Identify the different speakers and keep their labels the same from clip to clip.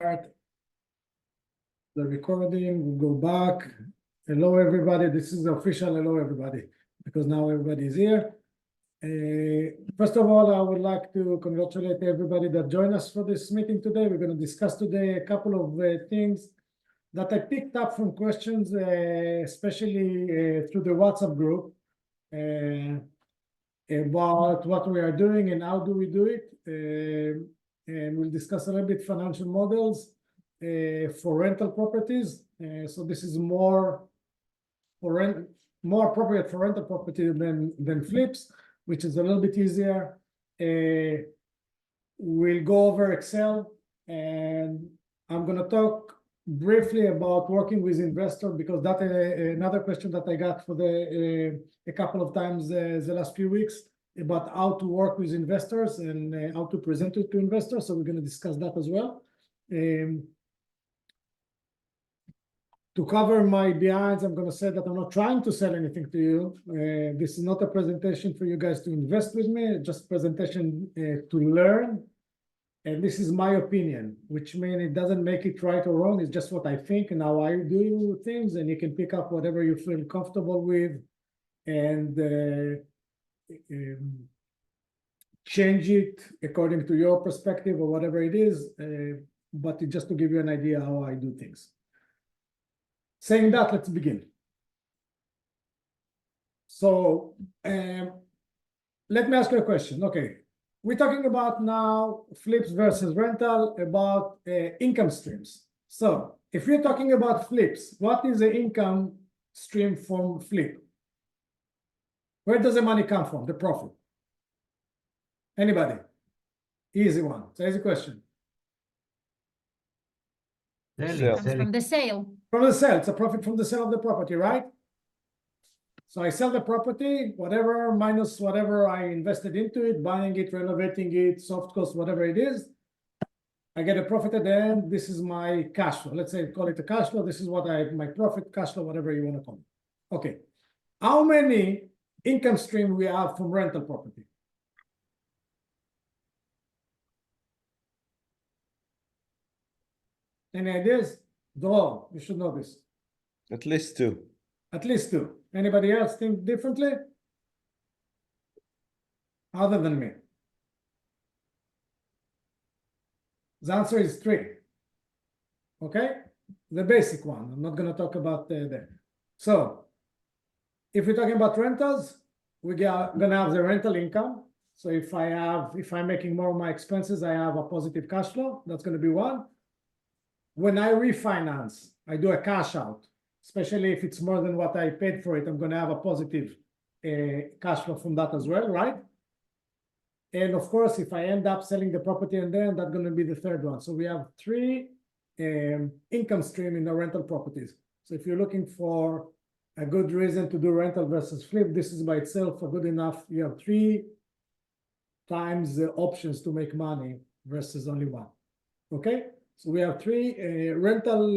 Speaker 1: Start the recording. We'll go back. Hello, everybody. This is the official hello, everybody, because now everybody is here. First of all, I would like to congratulate everybody that joined us for this meeting today. We're going to discuss today a couple of things that I picked up from questions, especially through the WhatsApp group, about what we are doing and how do we do it. And we'll discuss a little bit financial models for rental properties. So this is more appropriate for rental property than flips, which is a little bit easier. We'll go over Excel, and I'm going to talk briefly about working with investors, because that's another question that I got for a couple of times the last few weeks about how to work with investors and how to present it to investors. So we're going to discuss that as well. To cover my behinds, I'm going to say that I'm not trying to sell anything to you. This is not a presentation for you guys to invest with me, just a presentation to learn. And this is my opinion, which means it doesn't make it right or wrong. It's just what I think and how I do things. And you can pick up whatever you feel comfortable with and change it according to your perspective or whatever it is. But it's just to give you an idea how I do things. Saying that, let's begin. So let me ask you a question. Okay, we're talking about now flips versus rental, about income streams. So if you're talking about flips, what is the income stream from flip? Where does the money come from, the profit? Anybody? Easy one. It's an easy question.
Speaker 2: From the sale.
Speaker 1: From the sale. It's a profit from the sale of the property, right? So I sell the property, whatever minus whatever I invested into it, buying it, renovating it, soft cost, whatever it is. I get a profit at the end. This is my cash flow. Let's say call it a cash flow. This is what my profit, cash flow, whatever you want to call it. Okay. How many income stream we have from rental property? Any ideas? Draw. You should know this.
Speaker 3: At least two.
Speaker 1: At least two. Anybody else think differently? Other than me? The answer is three. Okay? The basic one. I'm not going to talk about that. So, if we're talking about rentals, we're going to have the rental income. So if I'm making more of my expenses, I have a positive cash flow. That's going to be one. When I refinance, I do a cash out, especially if it's more than what I paid for it. I'm going to have a positive cash flow from that as well, right? And of course, if I end up selling the property and then that's going to be the third one. So we have three income stream in the rental properties. So if you're looking for a good reason to do rental versus flip, this is by itself a good enough. You have three times the options to make money versus only one. Okay? So we have three rental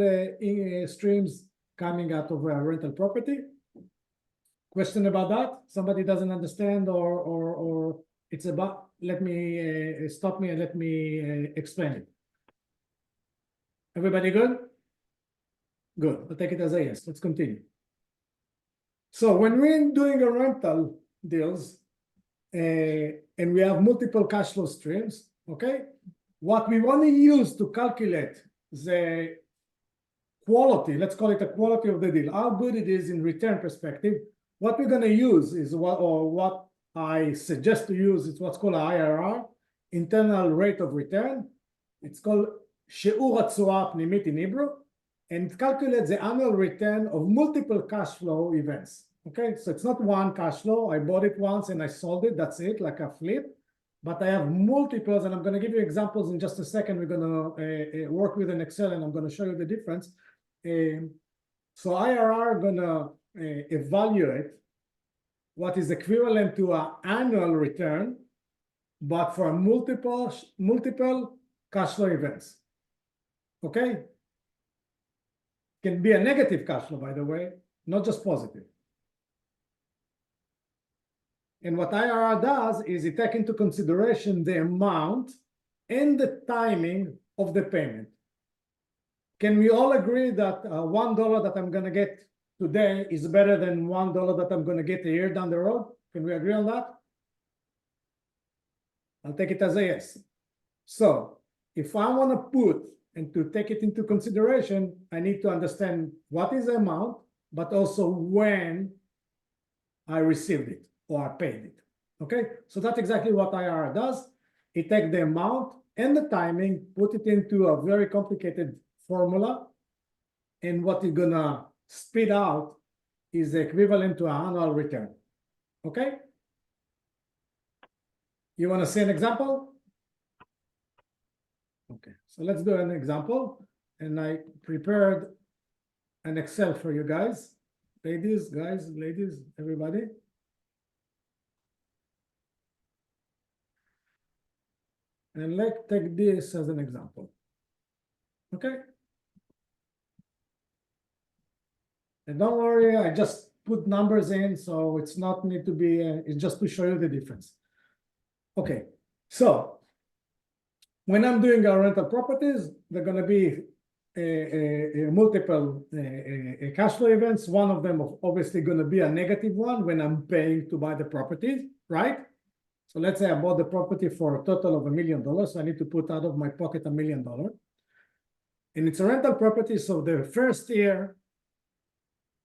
Speaker 1: streams coming out of a rental property. Question about that? Somebody doesn't understand or it's about, let me stop me and let me explain it. Everybody good? Good. I'll take it as a yes. Let's continue. So when we're doing a rental deals and we have multiple cash flow streams, okay? What we want to use to calculate the quality, let's call it the quality of the deal, how good it is in return perspective, what we're going to use is what I suggest to use is what's called IRR, internal rate of return. It's called שיעור התשואה הפנימית in Hebrew, and it calculates the annual return of multiple cash flow events. Okay, so it's not one cash flow. I bought it once and I sold it. That's it, like a flip. But I have multiples, and I'm going to give you examples in just a second. We're going to work with an Excel, and I'm going to show you the difference. So IRR going to evaluate what is equivalent to an annual return, but for multiple cash flow events. Okay? Can be a negative cash flow, by the way, not just positive. And what IRR does is it takes into consideration the amount and the timing of the payment. can we all agree that $1 that I'm gonna get today is better than $1 that I'm gonna get a year down the road? Can we agree on that? I'll take it as a yes. So if I want to put and to take it into consideration, I need to understand what is the amount, but also when I received it or I paid it. Okay, so that's exactly what IRR does. It takes the amount and the timing, put it into a very complicated formula, and what it's gonna spit out is equivalent to an annual return. Okay? You want to see an example? Okay, so let's do an example. And I prepared an Excel for you guys. Ladies, guys, ladies, everybody. And let's take this as an example. Okay? And don't worry, I just put numbers in, so it's not need to be, it's just to show you the difference. Okay, so when I'm doing our rental properties, they're going to be multiple cash flow events. One of them obviously going to be a negative one when I'm paying to buy the property, right? So let's say I bought the property for a total of $1 million. So I need to put out of my pocket $1 million. And it's a rental property. So the first year,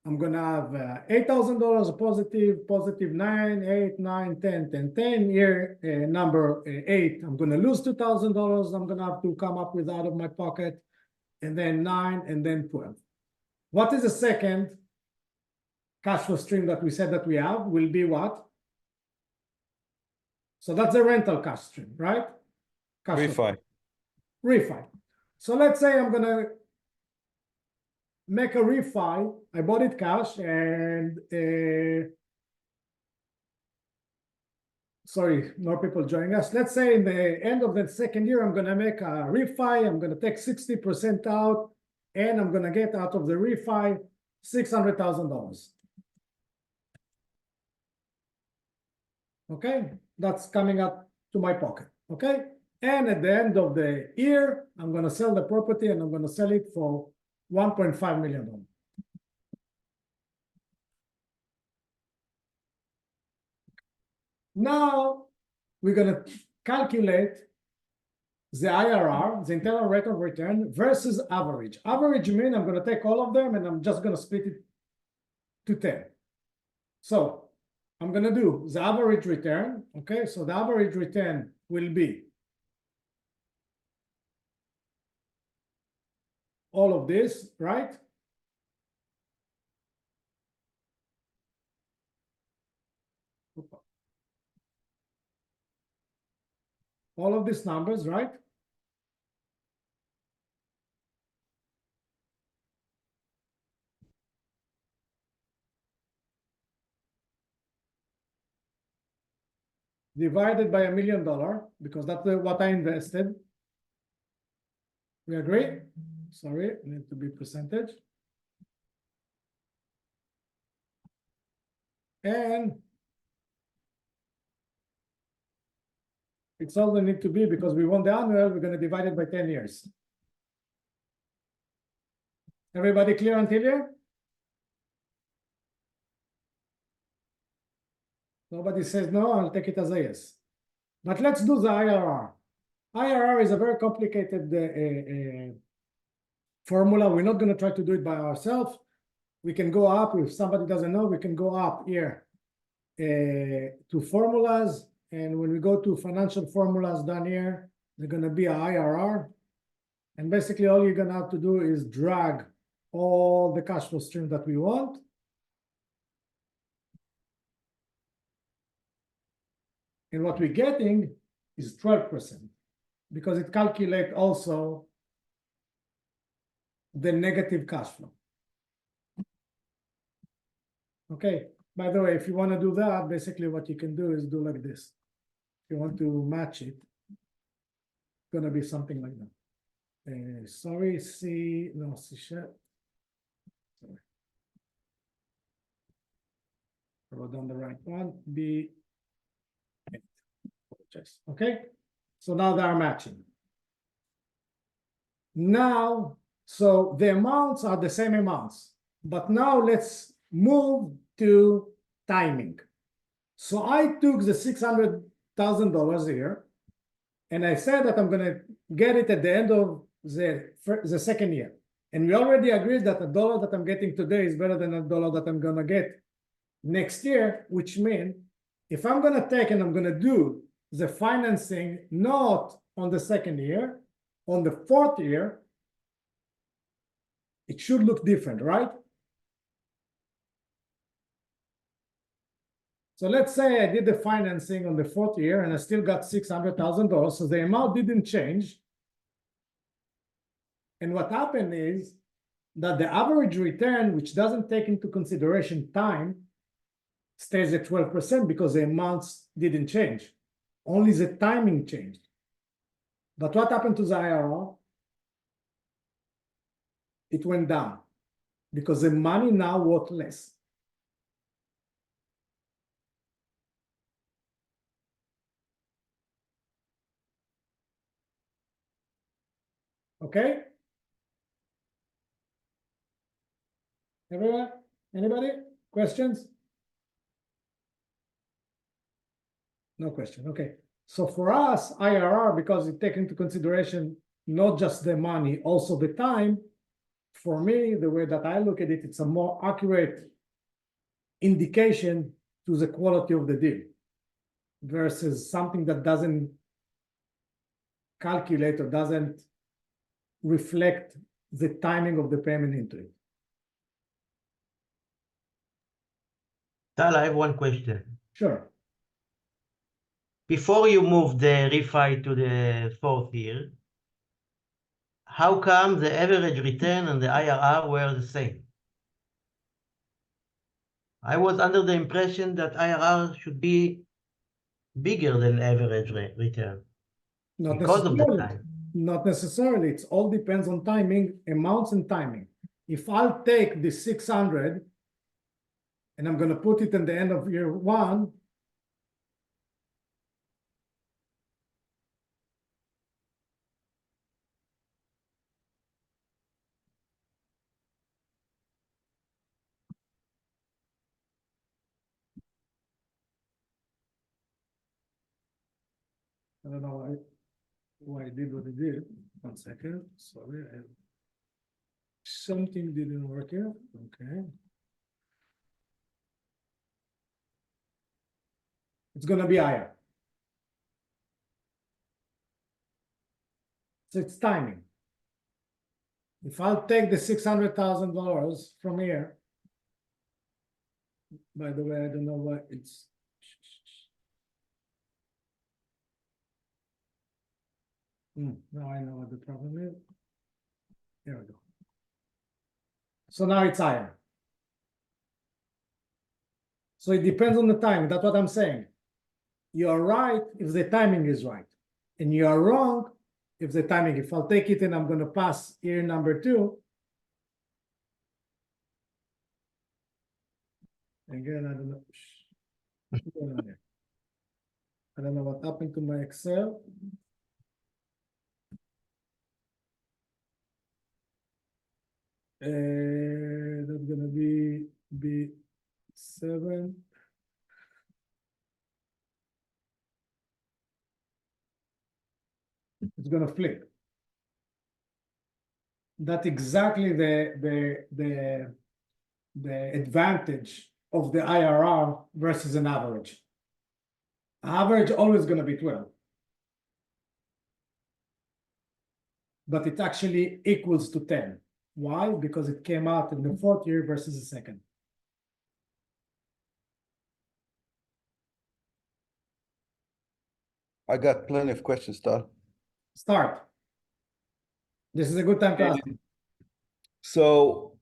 Speaker 1: I'm going to have $8,000 positive 9, 8, 9, 10, 10. Year number 8, I'm going to lose $2,000. I'm going to have to come up with out of my pocket. And then 9, and then 12. What is the second cash flow stream that we said that we have? Will be what? So that's the rental cash stream, right?
Speaker 3: Refi.
Speaker 1: Refi. So let's say I'm going to make a refi. I bought it cash and sorry, more people joining us. Let's say in the end of the second year, I'm going to make a refi. I'm going to take 60% out and I'm going to get out of the refi $600,000. Okay, that's coming up to my pocket. Okay, and at the end of the year, I'm going to sell the property and I'm going to sell it for $1.5 million. Now we're going to calculate the IRR, the internal rate of return versus average. Average means I'm going to take all of them and I'm just going to split it to 10. So I'm going to do the average return. Okay, so the average return will be all of this, right? All of these numbers, right? Divided by $1 million, because that's what I invested. We agree? Sorry, need to be percentage. And it's all they need to be because we want the annual, we're going to divide it by 10 years. Everybody clear until here? Nobody says no, I'll take it as a yes. But let's do the IRR. IRR is a very complicated formula. We're not going to try to do it by ourselves. We can go up, if somebody doesn't know, we can go up here to formulas. And when we go to financial formulas down here, they're going to be a IRR. And basically all you're going to have to do is drag all the cash flow stream that we want. And what we're getting is 12% because it calculates also the negative cash flow. Okay, by the way, if you want to do that, basically what you can do is do like this. If you want to match it, it's going to be something like that. Sorry, C, no, C sharp. Sorry. I wrote down the right one, B. Okay, so now they are matching. Now So the amounts are the same amounts, but now let's move to timing. So I took the $600,000 here, and I said that I'm gonna get it at the end of the second year. And we already agreed that $1 that I'm getting today is better than $1 that I'm gonna get next year, which means if I'm gonna take and I'm gonna do the financing not on the second year, on the fourth year, it should look different, right? So let's say I did the financing on the fourth year and I still got $600,000, so the amount didn't change. And what happened is that the average return, which doesn't take into consideration time, stays at 12% because the amounts didn't change. Only the timing changed. But what happened to the IRR? It went down because the money now worth less. Okay? Everyone? Anybody? Questions? No question. Okay. So for us, IRR, because it takes into consideration not just the money, also the time, for me, the way that I look at it, it's a more accurate indication to the quality of the deal versus something that doesn't calculate or doesn't reflect the timing of the payment into it.
Speaker 3: Tal, I have one question.
Speaker 1: Sure.
Speaker 3: Before you moved the refi to the fourth year, how come the average return and the IRR were the same? I was under the impression that IRR should be bigger than average return
Speaker 1: Not
Speaker 3: because of the
Speaker 1: necessarily.
Speaker 3: time.
Speaker 1: Not necessarily. It all depends on timing, amounts and timing. If I'll take the 600 and I'm going to put it in the end of year one, I don't know why I did what I did. 1 second. Sorry. Something didn't work here. Okay. It's going to be higher. So it's timing. If I'll take the $600,000 from here, by the way, I don't know why it's. Now I know what the problem is. There we go. So now it's higher. So it depends on the time. That's what I'm saying. You are right if the timing is right. And you are wrong if the timing, if I'll take it and I'm going to pass year number 2. Again, I don't know. What's going on here? I don't know what happened to my Excel. That's gonna be B7. It's gonna flip. That's exactly the advantage of the IRR versus an average. Average always gonna be 12. But it actually equals to 10. Why? Because it came out in the fourth year versus the second.
Speaker 4: I got plenty of questions, Tal.
Speaker 1: Start. This is a good time to ask.
Speaker 4: So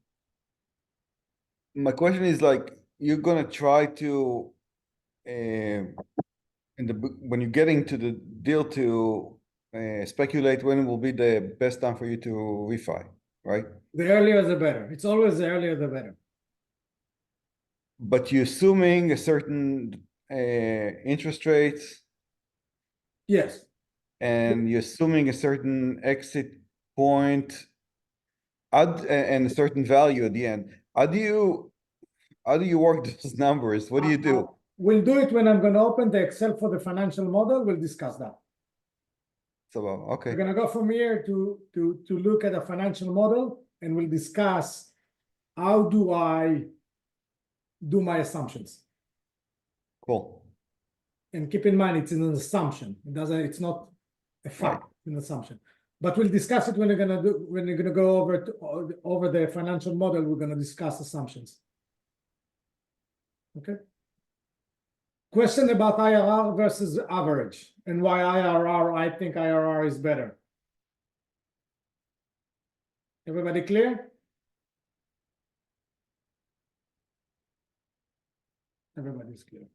Speaker 4: my question is like, you're gonna try to, when you're getting to the deal to speculate when will be the best time for you to refi, right?
Speaker 1: The earlier the better. It's always the earlier the better.
Speaker 4: But you're assuming a certain interest rate,
Speaker 1: Yes.
Speaker 4: and you're assuming a certain exit point and a certain value at the end. How do you work those numbers? What do you do?
Speaker 1: We'll do it when I'm going to open the Excel for the financial model. We'll discuss that.
Speaker 4: So, okay,
Speaker 1: We're going to go from here to look at a financial model, and we'll discuss how do I do my assumptions.
Speaker 4: cool.
Speaker 1: And keep in mind, it's an assumption. It's not a fact, an assumption. But we'll discuss it when we're gonna go over the financial model. We're gonna discuss assumptions. Okay. Question about IRR versus average, and why IRR, I think IRR is better. Everybody clear? Everybody's clear.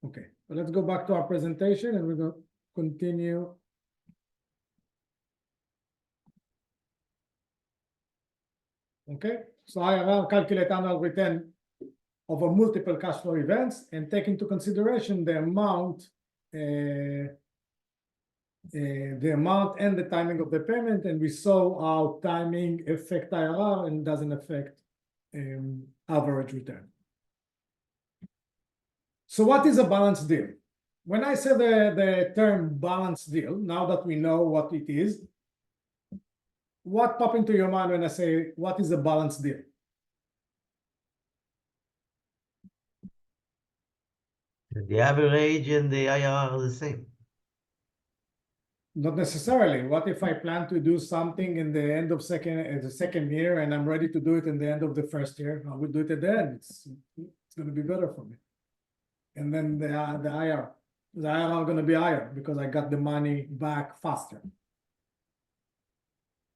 Speaker 1: Okay, well, let's go back to our presentation and we're going to continue. Okay, so IRR calculate annual return over multiple cash flow events and take into consideration the amount and the timing of the payment. And we saw how timing affect IRR and doesn't affect average return. So what is a balanced deal? When I say the term balanced deal, now that we know what it is, what pop into your mind when I say what is a balanced deal?
Speaker 3: The average and the IRR are the same.
Speaker 1: Not necessarily. What if I plan to do something in the end of the second year and I'm ready to do it in the end of the first year? I will do it at the end. It's going to be better for me. And then the IRR are going to be higher because I got the money back faster.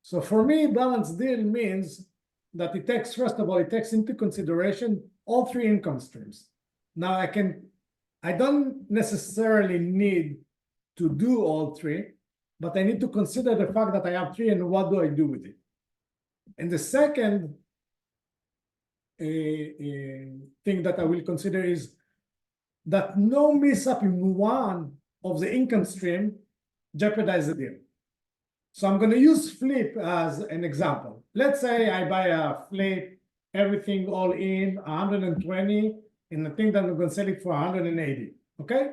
Speaker 1: So for me, balanced deal means that it takes, first of all, it takes into consideration all three income streams. Now I don't necessarily need to do all three, but I need to consider the fact that I have three and what do I do with it. And the second thing that I will consider is that no mishap in one of the income stream jeopardize the deal. So I'm going to use flip as an example. Let's say I buy a flip, everything all in 120, and I think that I'm going to sell it for 180. Okay?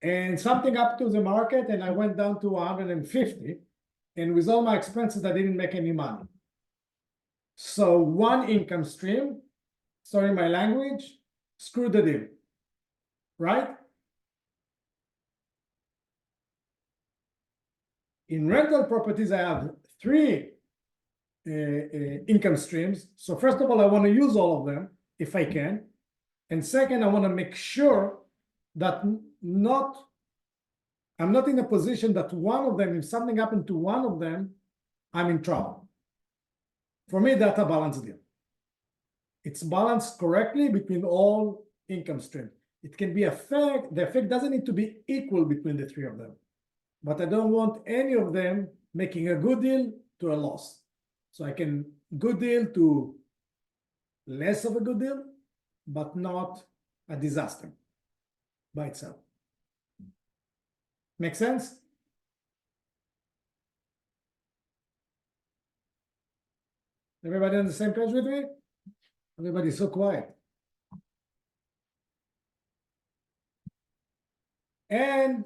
Speaker 1: And something up to the market, and I went down to 150, and with all my expenses, I didn't make any money. So one income stream, sorry my language, screw the deal, right? In rental properties, I have three income streams. So first of all, I want to use all of them if I can. And second, I want to make sure that I'm not in a position that one of them, if something happened to one of them, I'm in trouble. For me, that's a balanced deal. It's balanced correctly between all income streams. It can be the effect doesn't need to be equal between the three of them. But I don't want any of them making a good deal to a loss. So I can good deal to less of a good deal, but not a disaster by itself. Make sense? Everybody on the same page with me? Everybody's so quiet. And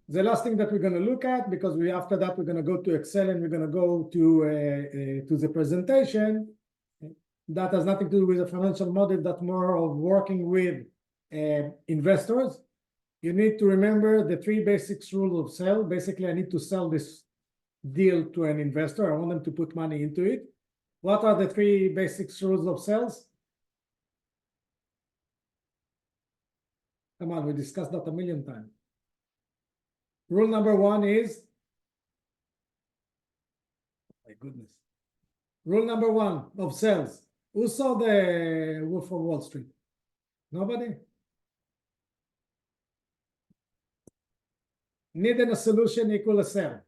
Speaker 1: the last thing that we're going to look at, because after that we're going to go to Excel and we're going to go to the presentation. That has nothing to do with a financial model, that's more of working with investors. You need to remember the three basics rules of sale. Basically, I need to sell this deal to an investor. I want them to put money into it. What are the three basics rules of sales? Come on, we discussed that a million times. Rule number one is, my goodness. Rule number one of sales. Who saw the Wolf of Wall Street? Nobody? Need and a solution equal a sale.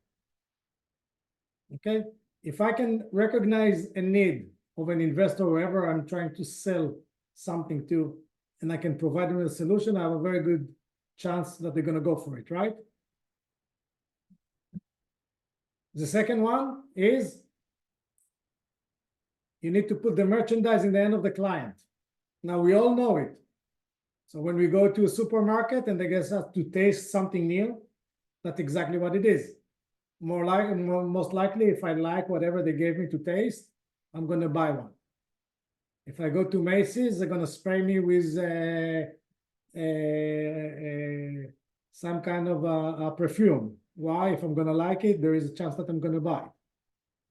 Speaker 1: Okay? If I can recognize a need of an investor, whoever I'm trying to sell something to, and I can provide them a solution, I have a very good chance that they're going to go for it, right? The second one is you need to put the merchandise in the hand of the client. Now, we all know it. So when we go to a supermarket and they get us to taste something new, that's exactly what it is. Most likely, if I like whatever they gave me to taste, I'm going to buy one. If I go to Macy's, they're going to spray me with some kind of a perfume. Why? If I'm going to like it, there is a chance that I'm going to buy.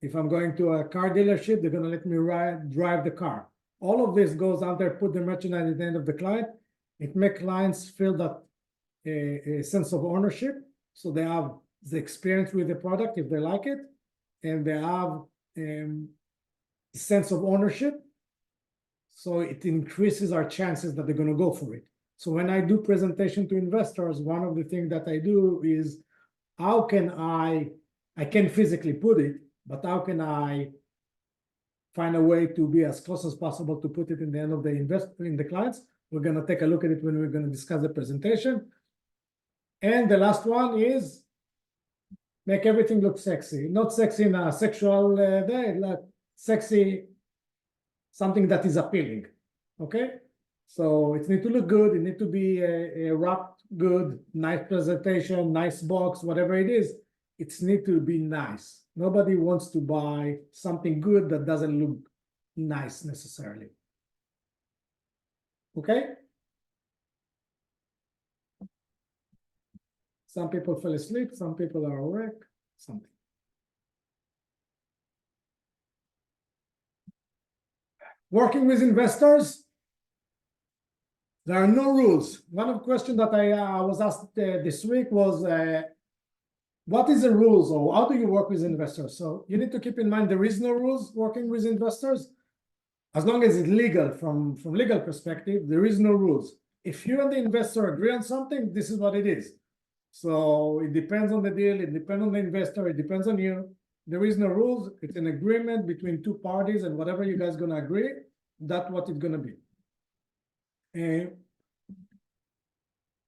Speaker 1: If I'm going to a car dealership, they're going to let me drive the car. All of this goes out there, put the merchandise at the end of the client. It makes clients feel that a sense of ownership. So they have the experience with the product if they like it, and they have a sense of ownership. So it increases our chances that they're going to go for it. So when I do presentation to investors, one of the things that I do is how can I can physically put it, but how can I find a way to be as close as possible to put it in the end of the in the clients? We're going to take a look at it when we're going to discuss the presentation. And the last one is make everything look sexy. Not sexy in a sexual way, like sexy, something that is appealing. Okay? So it needs to look good. It needs to be a wrapped good, nice presentation, nice box, whatever it is. It needs to be nice. Nobody wants to buy something good that doesn't look nice necessarily. Okay? Some people fell asleep, some people are awake, something. Working with investors, there are no rules. One of the questions that I was asked this week was, what is the rules, or how do you work with investors? So you need to keep in mind there is no rules working with investors. As long as it's legal from legal perspective, there is no rules. If you and the investor agree on something, this is what it is. So it depends on the deal, it depends on the investor, it depends on you. There is no rules. It's an agreement between two parties, and whatever you guys gonna agree, that's what it's gonna be.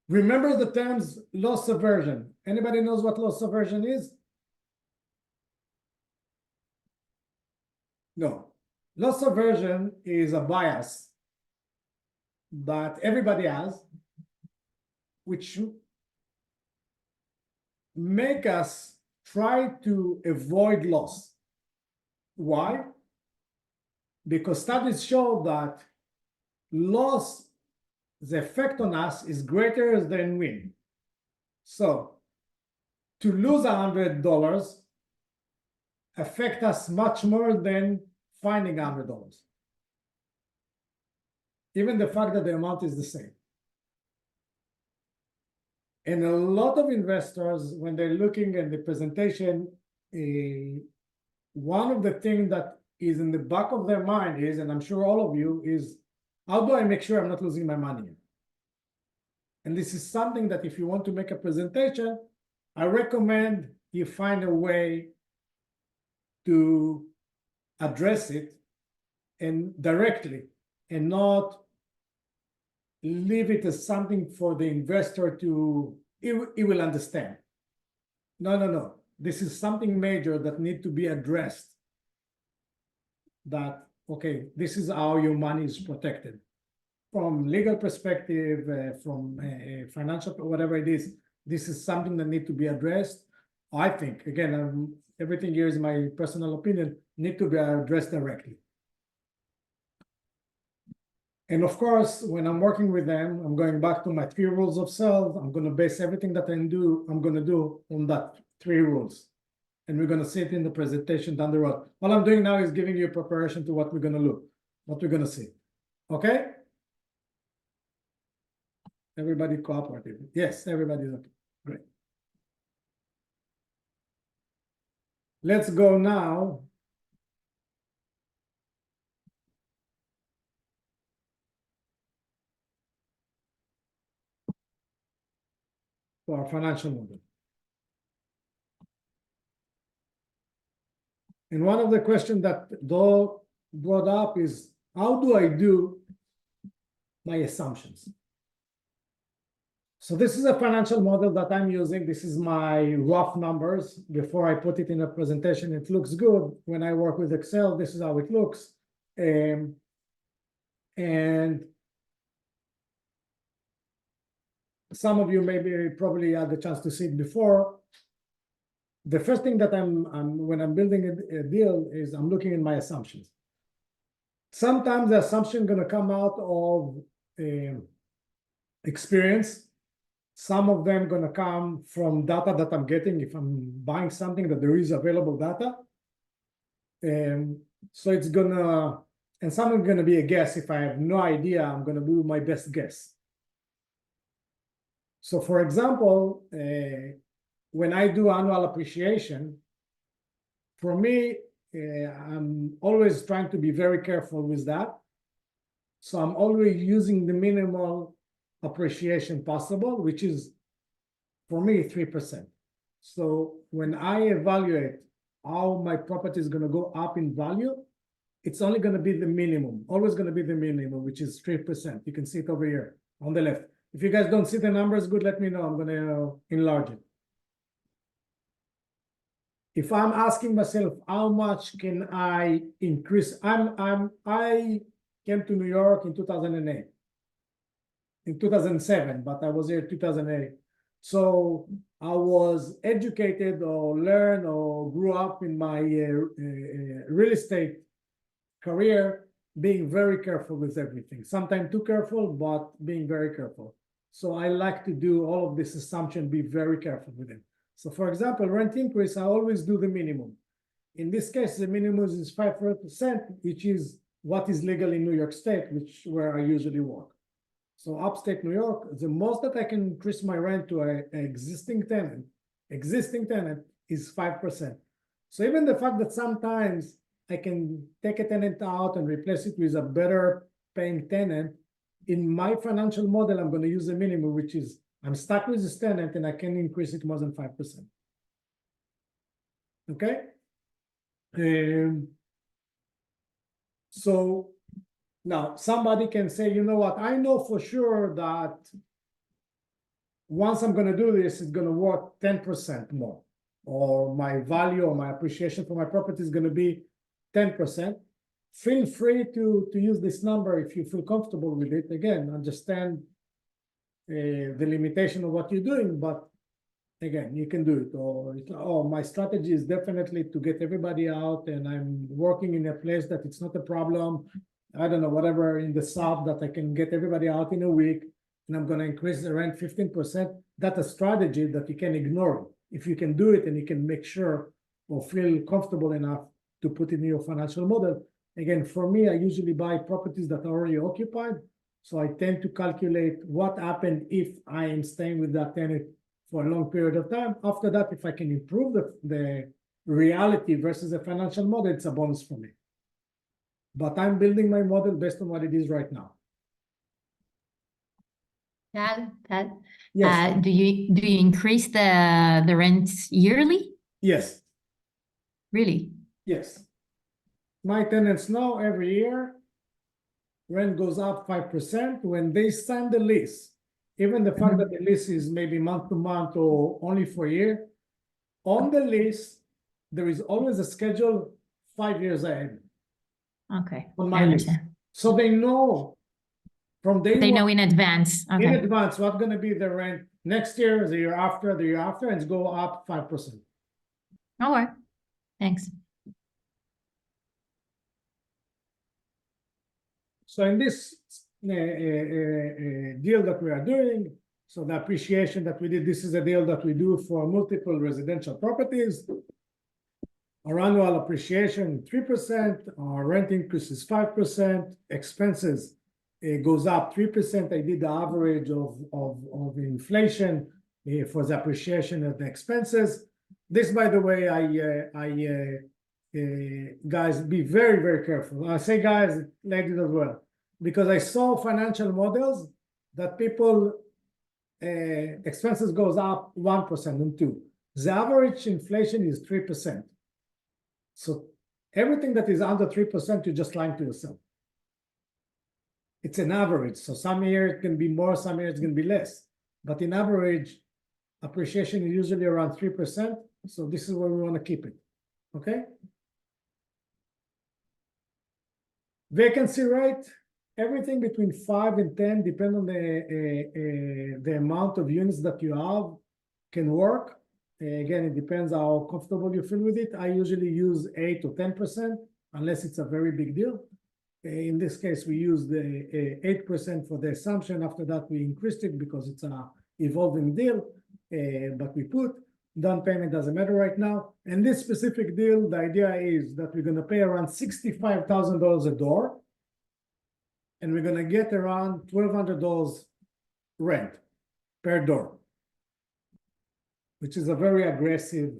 Speaker 1: Remember the terms loss aversion. Anybody knows what loss aversion is? No. Loss aversion is a bias that everybody has, which make us try to avoid loss. Why? Because studies show that loss, the effect on us is greater than win. So to lose $100 affect us much more than finding $100. Even the fact that the amount is the same. And a lot of investors, when they're looking at the presentation, one of the things that is in the back of their mind is, and I'm sure all of you, is how do I make sure I'm not losing my money? And this is something that if you want to make a presentation, I recommend you find a way to address it and directly, and not leave it as something for the investor to, he will understand. No. This is something major that need to be addressed. That, okay, this is how your money is protected. From legal perspective, from financial, whatever it is, this is something that need to be addressed. I think, again, everything here is my personal opinion, need to be addressed directly. And of course, when I'm working with them, I'm going back to my 3 rules of sales. I'm going to base everything that I'm going to do on that 3 rules. And we're going to see it in the presentation down the road. All I'm doing now is giving you a preparation to what we're going to look, what we're going to see. Okay? Everybody cooperative. Yes, everybody's okay. Great. Let's go now to our financial model. And one of the questions that Doug brought up is, how do I do my assumptions? So this is a financial model that I'm using. This is my rough numbers. Before I put it in a presentation, it looks good. When I work with Excel, this is how it looks. And some of you maybe probably had the chance to see it before. The first thing that when I'm building a deal is I'm looking at my assumptions. Sometimes the assumption gonna come out of experience. Some of them gonna come from data that I'm getting if I'm buying something that there is available data. So it's gonna, and some are gonna be a guess. If I have no idea, I'm gonna do my best guess. So for example, when I do annual appreciation, for me, I'm always trying to be very careful with that. So I'm always using the minimal appreciation possible, which is for me 3%. So when I evaluate how my property is going to go up in value, it's only going to be the minimum, always going to be the minimum, which is 3%. You can see it over here on the left. If you guys don't see the numbers, good, let me know. I'm going to enlarge it. If I'm asking myself, how much can I increase? I came to New York in 2008. In 2007, but I was here in 2008. So I was educated or learned or grew up in my real estate career being very careful with everything. Sometimes too careful, but being very careful. So I like to do all of this assumption, be very careful with it. So for example, rent increase, I always do the minimum. In this case, the minimum is 5%, which is what is legal in New York State, where I usually work. So upstate New York, the most that I can increase my rent to an existing tenant is 5%. So even the fact that sometimes I can take a tenant out and replace it with a better paying tenant, in my financial model, I'm going to use a minimum, which is I'm stuck with this tenant and I can increase it more than 5%. Okay? So now somebody can say, you know what, I know for sure that once I'm going to do this, it's going to worth 10% more, or my value or my appreciation for my property is going to be 10%. Feel free to use this number if you feel comfortable with it. Again, understand the limitation of what you're doing, but again, you can do it. Or oh, my strategy is definitely to get everybody out, and I'm working in a place that it's not a problem. I don't know, whatever in the South that I can get everybody out in a week, and I'm going to increase the rent 15%. That's a strategy that you can ignore if you can do it and you can make sure or feel comfortable enough to put it in your financial model. Again, for me, I usually buy properties that are already occupied. So I tend to calculate what happened if I am staying with that tenant for a long period of time. After that, if I can improve the reality versus a financial model, it's a bonus for me. But I'm building my model based on what it is right now.
Speaker 2: Tal,
Speaker 1: Yes.
Speaker 2: do you increase the rents yearly?
Speaker 1: Yes.
Speaker 2: Really?
Speaker 1: Yes. My tenants know every year rent goes up 5% when they sign the lease. Even the fact that the lease is maybe month to month or only for a year, on the lease, there is always a schedule 5 years ahead.
Speaker 2: Okay,
Speaker 1: On
Speaker 2: I
Speaker 1: my lease.
Speaker 2: understand.
Speaker 1: So they know from day
Speaker 2: They
Speaker 1: one,
Speaker 2: know in advance.
Speaker 1: in
Speaker 2: Okay.
Speaker 1: advance what's going to be the rent next year, the year after, and it's go up 5%.
Speaker 2: All right. Thanks.
Speaker 1: So in this deal that we are doing, so the appreciation that we did, this is a deal that we do for multiple residential properties. Our annual appreciation 3%, our rent increase is 5%, expenses it goes up 3%. I did the average of inflation for the appreciation of the expenses. This, by the way, guys, be very, very careful. I say guys, ladies as well, because I saw financial models that people expenses goes up 1% and 2%. The average inflation is 3%. So everything that is under 3%, you're just lying to yourself. It's an average. So some years it can be more, some years it can be less. but in average, appreciation is usually around 3%. So this is where we want to keep it. Okay. Vacancy rate, everything between 5 and 10, depend on the amount of units that you have, can work. Again, it depends how comfortable you feel with it. I usually use 8 to 10%, unless it's a very big deal. In this case, we use the 8% for the assumption. After that, we increased it because it's an evolving deal. But we put down payment doesn't matter right now. And this specific deal, the idea is that we're going to pay around $65,000 a door, and we're going to get around $1,200 rent per door, which is a very aggressive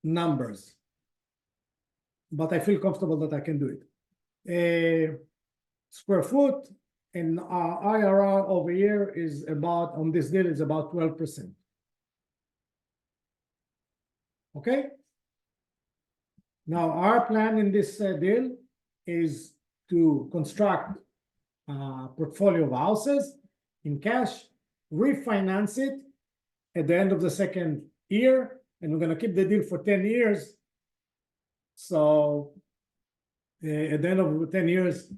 Speaker 1: numbers. But I feel comfortable that I can do it. Square foot and IRR over here is about, on this deal, is about 12%. Okay? Now, our plan in this deal is to construct a portfolio of houses in cash, refinance it at the end of the second year, and we're going to keep the deal for 10 years. So at the end of 10 years,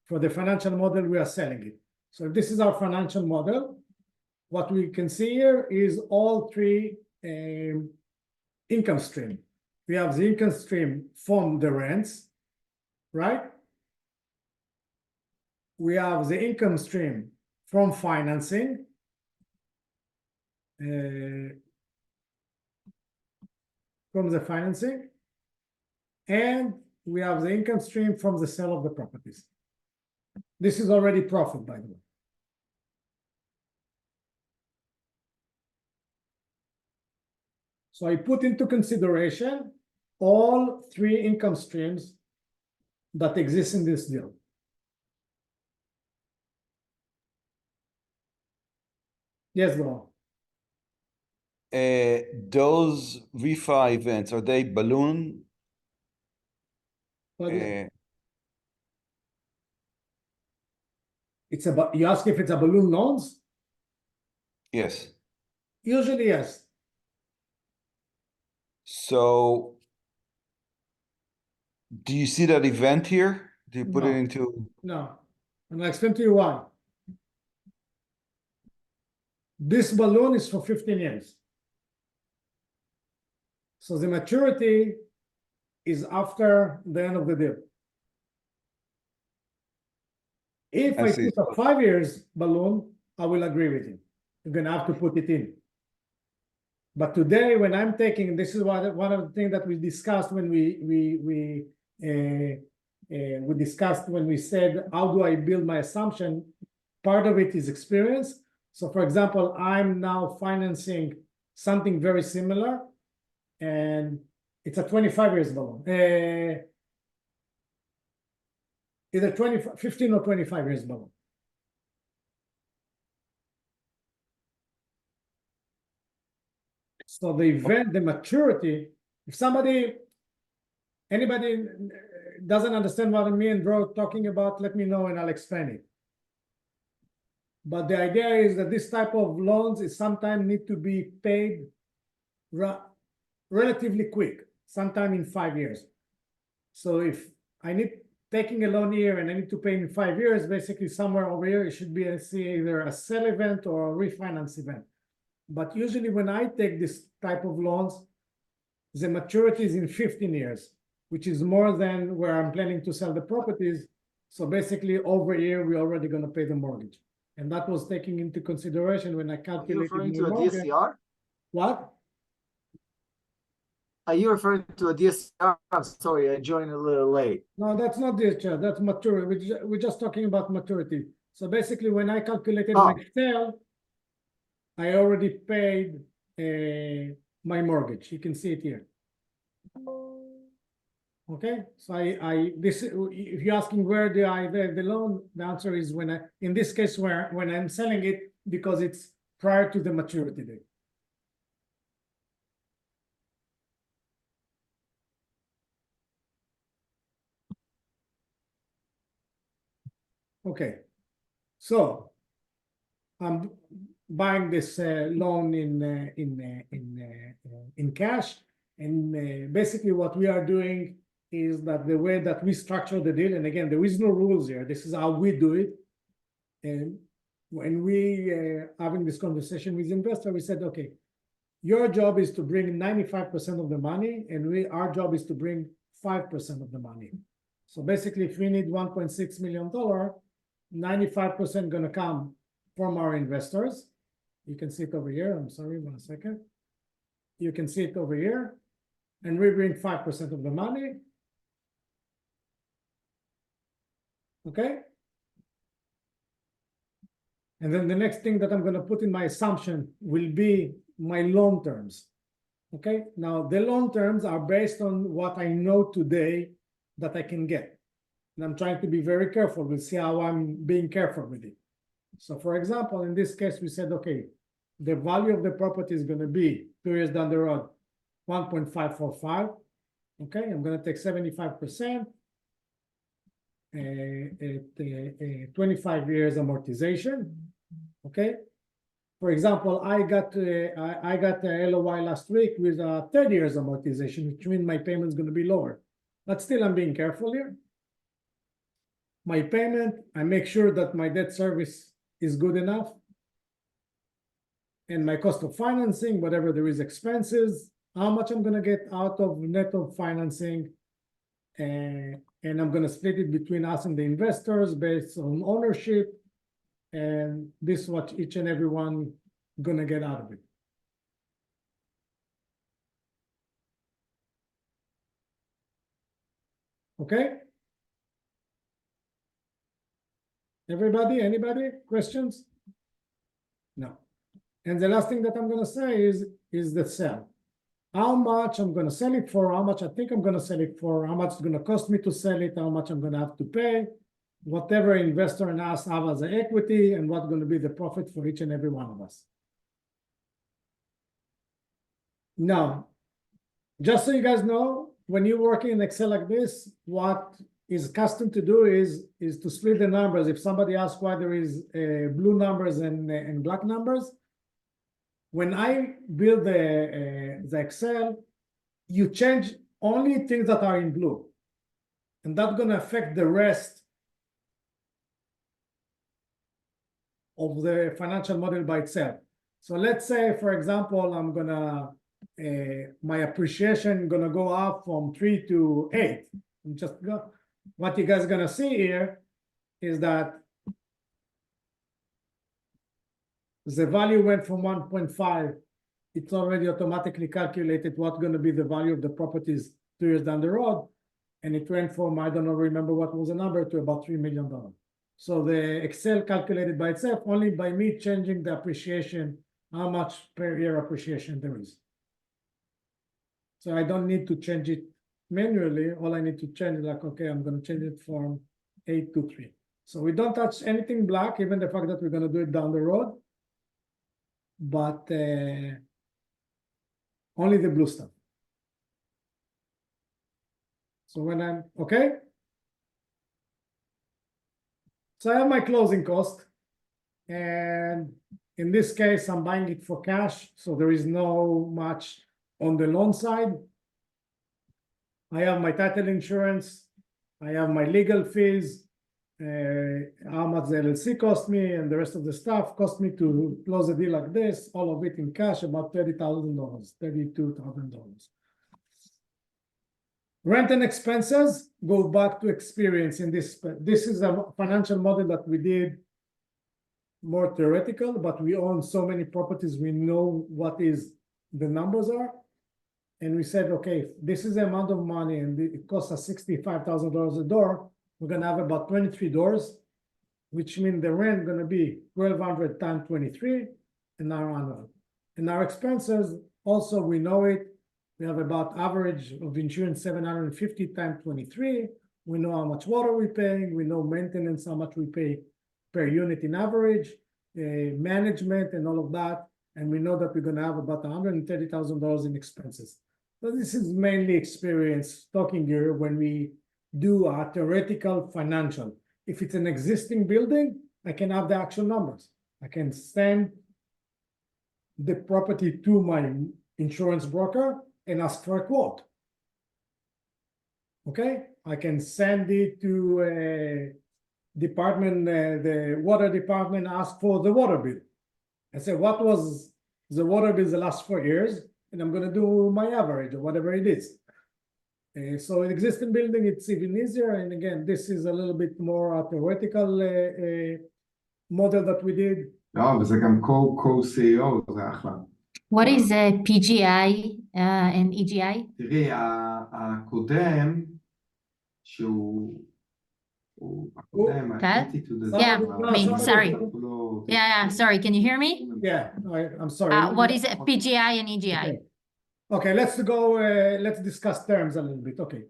Speaker 1: for the financial model, we are selling it. So this is our financial model. What we can see here is all three income stream. We have the income stream from the rents, right? We have the income stream from financing. From the financing, and we have the income stream from the sale of the properties. This is already profit, by the way. So I put into consideration all three income streams that exist in this deal. Yes, go on.
Speaker 4: Those refi events, are they balloon?
Speaker 1: But
Speaker 4: Uh,
Speaker 1: it's about, you ask if it's a balloon loans?
Speaker 4: yes.
Speaker 1: Usually, yes.
Speaker 4: So do you see that event here? Do you put it
Speaker 1: No.
Speaker 4: into?
Speaker 1: No. And I'll explain to you why. This balloon is for 15 years. So the maturity is after the end of the deal. If
Speaker 4: I
Speaker 1: I
Speaker 4: see.
Speaker 1: put a 5 years balloon, I will agree with you. You're gonna have to put it in. But today, when I'm taking, this is one of the things that we discussed when we discussed when we said, how do I build my assumption? Part of it is experience. So for example, I'm now financing something very similar, and it's a 25 years balloon. Either 15 or 25 years balloon. So the event, the maturity, if anybody doesn't understand what me and Bro talking about, let me know and I'll explain it. But the idea is that this type of loans is sometimes need to be paid relatively quick, sometime in 5 years. So if I need taking a loan here and I need to pay in 5 years, basically somewhere over here, it should be either a sell event or a refinance event. But usually when I take this type of loans, the maturity is in 15 years, which is more than where I'm planning to sell the properties. So basically over here, we're already going to pay the mortgage. And that was taking into consideration when I
Speaker 5: Are you
Speaker 1: calculated
Speaker 5: referring
Speaker 1: my
Speaker 5: to a
Speaker 1: mortgage.
Speaker 5: DSCR?
Speaker 1: What?
Speaker 5: Are you referring to a DSCR? I'm sorry, I joined a little late.
Speaker 1: No, that's not DSCR, that's maturity. We're just talking about maturity. So basically when I calculated
Speaker 5: Oh.
Speaker 1: my sale, I already paid my mortgage. You can see it here. Okay, so if you're asking where do I the loan, the answer is when in this case when I'm selling it, because it's prior to the maturity date. Okay, so I'm buying this loan in cash. And basically what we are doing is that the way that we structure the deal, and again, there is no rules here, this is how we do it. And when we having this conversation with investor, we said, okay, your job is to bring 95% of the money, and our job is to bring 5% of the money. So basically, if we need $1.6 million, 95% gonna come from our investors. You can see it over here. I'm sorry, 1 second. You can see it over here. And we bring 5% of the money. Okay? And then the next thing that I'm gonna put in my assumption will be my loan terms. Okay? Now, the loan terms are based on what I know today that I can get. And I'm trying to be very careful. We'll see how I'm being careful with it. So for example, in this case, we said, okay, the value of the property is going to be 2 years down the road, 1.545. Okay, I'm going to take 75% at 25 years amortization. Okay. For example, I got a LOI last week with 30 years amortization, which means my payment is going to be lower. But still, I'm being careful here. My payment, I make sure that my debt service is good enough. And my cost of financing, whatever there is expenses, how much I'm gonna get out of net of financing. And I'm gonna split it between us and the investors based on ownership. And this is what each and every one gonna get out of it. Okay? Everybody, anybody, questions? No. And the last thing that I'm gonna say is the sell. How much I'm gonna sell it for, how much I think I'm gonna sell it for, how much it's gonna cost me to sell it, how much I'm gonna have to pay, whatever investor and us have as an equity, and what's gonna be the profit for each and every one of us. Now, just so you guys know, when you're working in Excel like this, what is custom to do is to split the numbers. If somebody asks why there is blue numbers and black numbers, when I build the Excel, you change only things that are in blue, and that's going to affect the rest of the financial model by itself. So let's say, for example, I'm gonna my appreciation gonna go up from 3 to 8. I'm just go. What you guys are gonna see here is that the value went from 1.5. It's already automatically calculated what's going to be the value of the properties 2 years down the road. And it went from, I don't know, remember what was the number, to about $3 million. So the Excel calculated by itself, only by me changing the appreciation, how much per year appreciation there is. So I don't need to change it manually. All I need to change is like, okay, I'm going to change it from 8 to 3. So we don't touch anything black, even the fact that we're going to do it down the road. But only the blue stuff. So when I'm okay, so I have my closing cost, and in this case, I'm buying it for cash, so there is no much on the loan side. I have my title insurance, I have my legal fees, how much the LLC cost me, and the rest of the stuff cost me to close a deal like this, all of it in cash, about $30,000, $32,000. Rent and expenses go back to experience in this. This is a financial model that we did more theoretical, but we own so many properties, we know what is the numbers are. And we said, okay, this is the amount of money and it costs us $65,000 a door. We're going to have about 23 doors, which means the rent going to be 1,200 times 23 in our annual. And our expenses, also, we know it. We have about average of insurance 750 times 23. We know how much water we're paying. We know maintenance, how much we pay per unit in average, management and all of that. And we know that we're going to have about $130,000 in expenses. So this is mainly experience talking here when we do a theoretical financial. If it's an existing building, I can have the actual numbers. I can send the property to my insurance broker and ask for a quote. Okay, I can send it to a department, the water department, ask for the water bill. I say, what was the water bill the last 4 years? And I'm gonna do my average or whatever it is. So in existing building, it's even easier. And again, this is a little bit more a theoretical model that we did.
Speaker 6: לא, וזה גם co-CEO, זה אחלה.
Speaker 2: What is PGI and EGI?
Speaker 6: תראי, הקודם, שהוא... הקודם,
Speaker 2: טל?
Speaker 6: האטיטוד הזה...
Speaker 2: Yeah, me, sorry.
Speaker 6: הוא לא-
Speaker 2: Yeah, sorry, can you hear me?
Speaker 1: Yeah, I'm sorry.
Speaker 2: What is PGI and EGI?
Speaker 1: Okay. Okay, let's go, let's discuss terms a little bit. Okay.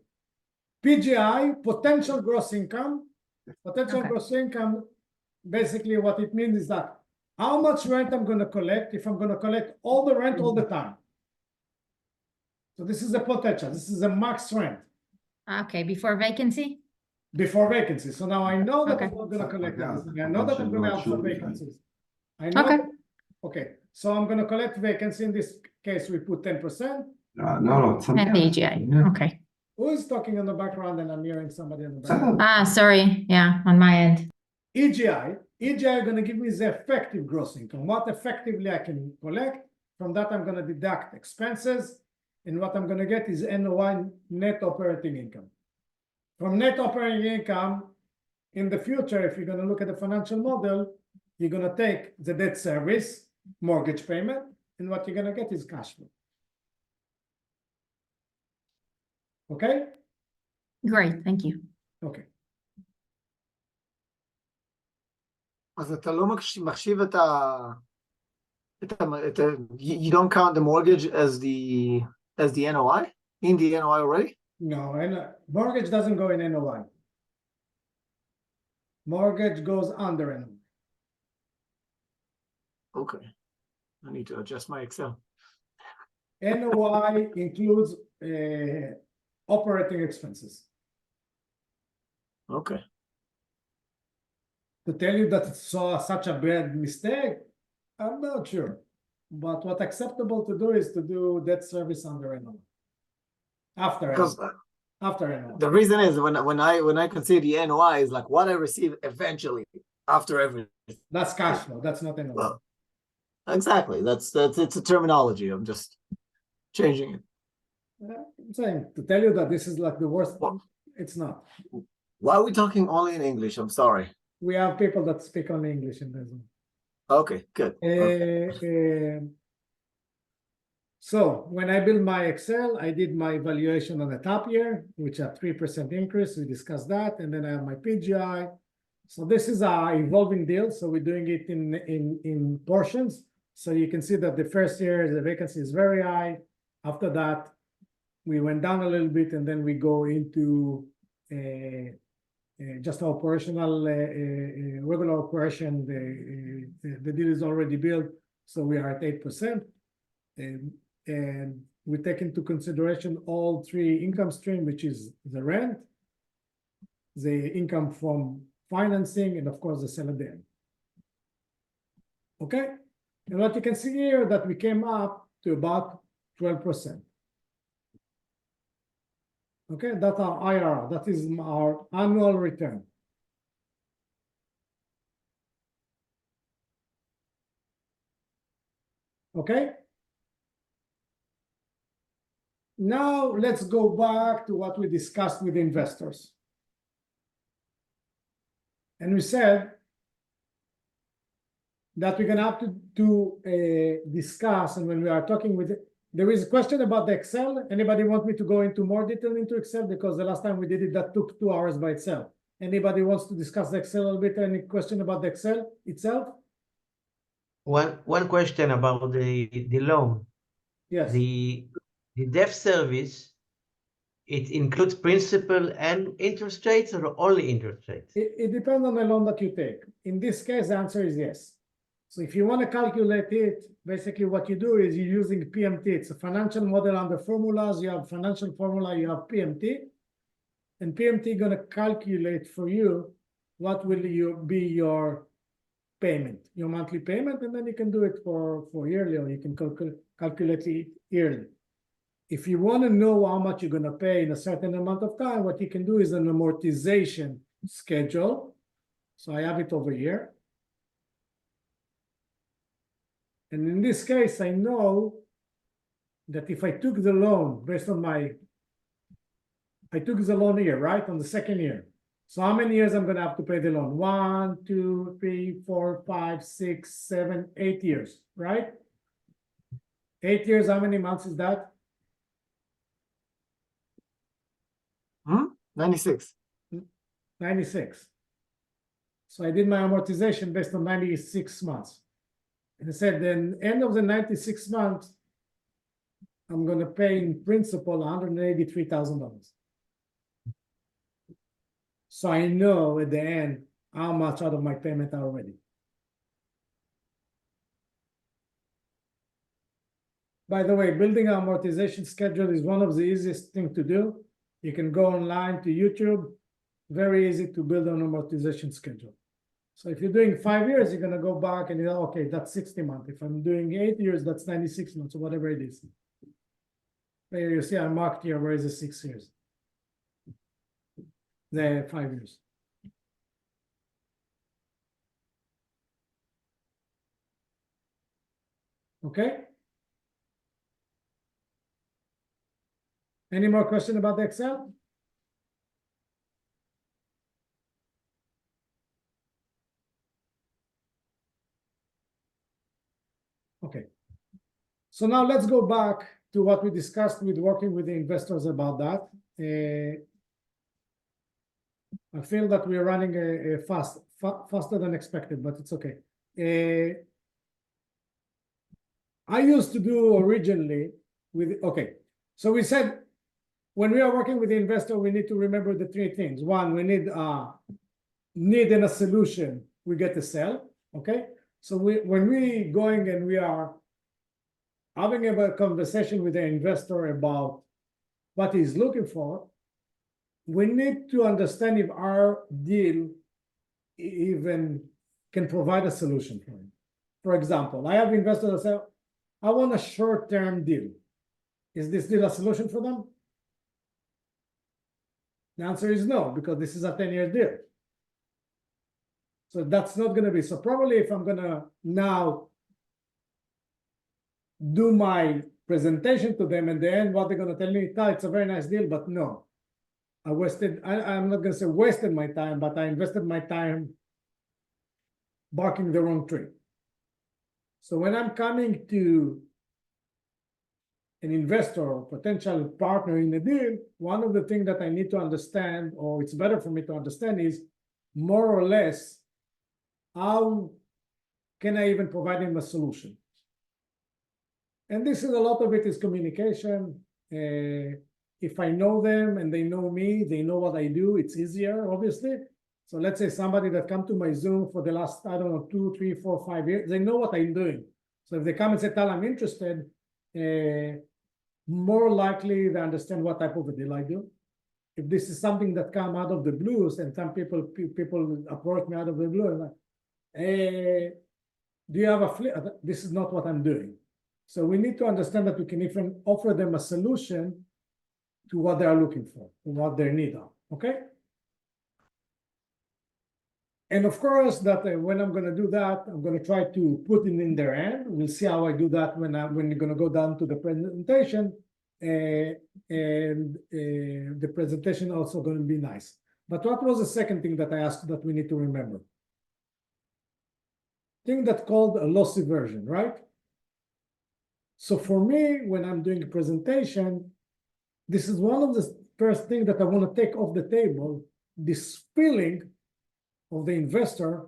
Speaker 1: PGI, potential gross income. Potential
Speaker 2: Okay.
Speaker 1: gross income, basically what it means is that how much rent I'm going to collect if I'm going to collect all the rent all the time. So this is a potential. This is a max rent
Speaker 2: Okay, before vacancy?
Speaker 1: before vacancy. So now I know that
Speaker 2: Okay.
Speaker 1: I'm not going to collect
Speaker 6: Okay.
Speaker 1: everything. I know that I'm going to have some
Speaker 6: Sure.
Speaker 1: vacancies. I know.
Speaker 2: Okay.
Speaker 1: Okay, so I'm going to collect vacancy. In this case, we put 10%.
Speaker 6: לא, לא, צמח.
Speaker 2: And the EGI,
Speaker 6: Yeah.
Speaker 2: okay.
Speaker 1: Who is talking in the background and I'm hearing somebody in the background?
Speaker 6: בסדר.
Speaker 2: Sorry, yeah, on my end.
Speaker 1: EGI going to give me the effective gross income. What effectively I can collect. From that, I'm going to deduct expenses. And what I'm going to get is NOI, net operating income. From net operating income, in the future, if you're going to look at the financial model, you're going to take the debt service, mortgage payment, and what you're going to get is cash flow. Okay?
Speaker 2: Great, thank you.
Speaker 1: Okay.
Speaker 5: אז אתה לא מחשיב את you don't count the mortgage as the NOI? In the NOI already?
Speaker 1: No, and mortgage doesn't go in NOI. Mortgage goes under NOI.
Speaker 5: Okay. I need to adjust my Excel.
Speaker 1: NOI includes operating expenses.
Speaker 5: Okay.
Speaker 1: To tell you that it's such a bad mistake, I'm not sure. But what's acceptable to do is to do debt service under NOI. After
Speaker 5: Because
Speaker 1: NOI. After NOI.
Speaker 5: the reason is when I consider the NOI is like what I receive eventually after everything.
Speaker 1: That's cash flow. That's not NOI.
Speaker 5: Well, exactly. That's it's a terminology. I'm just changing it.
Speaker 1: I'm saying to tell you that this is like the worst.
Speaker 5: What?
Speaker 1: It's not.
Speaker 5: Why are we talking only in English? I'm sorry.
Speaker 1: We have people that speak only English in this.
Speaker 5: Okay, good. Okay.
Speaker 1: So when I build my Excel, I did my valuation on the top year, which a 3% increase. We discussed that, and then I have my PGI. So this is a evolving deal. So we're doing it in portions. So you can see that the first year the vacancy is very high. After that, we went down a little bit, and then we go into just operational regular operation. The deal is already built, so we are at 8%. And we take into consideration all three income stream, which is the rent, the income from financing, and of course the sale at the end. Okay, and what you can see here that we came up to about 12%. Okay, that's our IRR. That is our annual return. Okay. Now let's go back to what we discussed with investors. And we said that we're gonna have to discuss, and when we are talking with, there is a question about the Excel. Anybody want me to go into more detail into Excel? Because the last time we did it, that took 2 hours by itself. Anybody wants to discuss the Excel a little bit? Any question about the Excel itself?
Speaker 3: One question about the loan.
Speaker 1: Yes.
Speaker 3: The debt service, it includes principal and interest rates or only interest rates?
Speaker 1: It depends on the loan that you take. In this case, the answer is yes. So if you want to calculate it, basically what you do is you're using PMT. It's a financial model under formulas. You have financial formula, you have PMT. And PMT going to calculate for you what will be your payment, your monthly payment, and then you can do it for yearly, or you can calculate it yearly. If you want to know how much you're going to pay in a certain amount of time, what you can do is an amortization schedule. So I have it over here. And in this case, I know that if I took the loan based on I took the loan here, right? On the second year. So how many years I'm going to have to pay the loan? 1, 2, 3, 4, 5, 6, 7, 8 years, right? 8 years, how many months is that?
Speaker 5: 96.
Speaker 1: 96. So I did my amortization based on 96 months. And I said, then end of the 96 months, I'm going to pay in principal $183,000. So I know at the end how much out of my payment are already. By the way, building an amortization schedule is one of the easiest thing to do. You can go online to YouTube, very easy to build an amortization schedule. So if you're doing 5 years, you're gonna go back and you know, okay, that's 60 months. If I'm doing 8 years, that's 96 months, or whatever it is. There you see I marked here, where is the 6 years? The 5 years. Okay? Any more question about the Excel? Okay. So now let's go back to what we discussed with working with the investors about that. I feel that we're running faster than expected, but it's okay. I used to do originally with, okay. So we said, when we are working with the investor, we need to remember the 3 things. One, we need and a solution, we get to sell, okay? So when we going and we are having a conversation with the investor about what he's looking for, we need to understand if our deal even can provide a solution for him. For example, I have investors that say, I want a short-term deal. Is this deal a solution for them? The answer is no, because this is a 10-year deal. So that's not going to be. So probably if I'm going to now do my presentation to them, and then what they're going to tell me, it's a very nice deal, but no. I'm not going to say wasted my time, but I invested my time barking the wrong tree. So when I'm coming to an investor or potential partner in the deal, one of the things that I need to understand, or it's better for me to understand, is more or less how can I even provide him a solution. And this is a lot of it is communication. If I know them and they know me, they know what I do, it's easier, obviously. So let's say somebody that come to my Zoom for the last, I don't know, 2, 3, 4, 5 years, they know what I'm doing. So if they come and say, Tal, I'm interested, more likely they understand what type of a deal I do. If this is something that come out of the blues, and some people approach me out of the blue and like, hey, do you have a flip? This is not what I'm doing. So we need to understand that we can even offer them a solution to what they are looking for, what their needs are, okay? And of course, that when I'm going to do that, I'm going to try to put it in their hand. We'll see how I do that when you're going to go down to the presentation, and the presentation also going to be nice. But what was the second thing that I asked that we need to remember? Thing that's called a lossy version, right? So for me, when I'm doing a presentation, this is one of the first things that I want to take off the table, this feeling of the investor,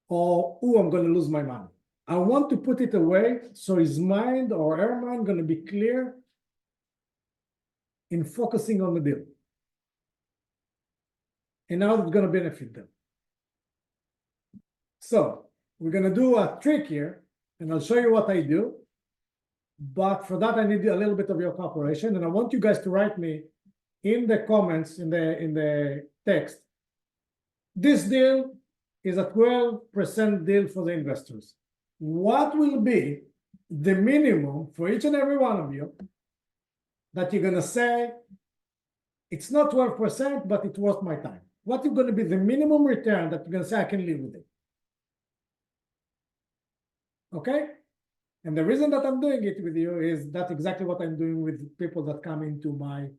Speaker 1: or, oh, I'm going to lose my money. I want to put it away so his mind or her mind going to be clear in focusing on the deal. And now it's going to benefit them. So we're going to do a trick here, and I'll show you what I do. But for that, I need a little bit of your cooperation, and I want you guys to write me in the comments, in the text, this deal is a 12% deal for the investors. What will be the minimum for each and every one of you that you're gonna say, it's not 12%, but it's worth my time? What is gonna be the minimum return that you're gonna say, I can live with it? Okay? And the reason that I'm doing it with you is that's exactly what I'm doing with people that come into my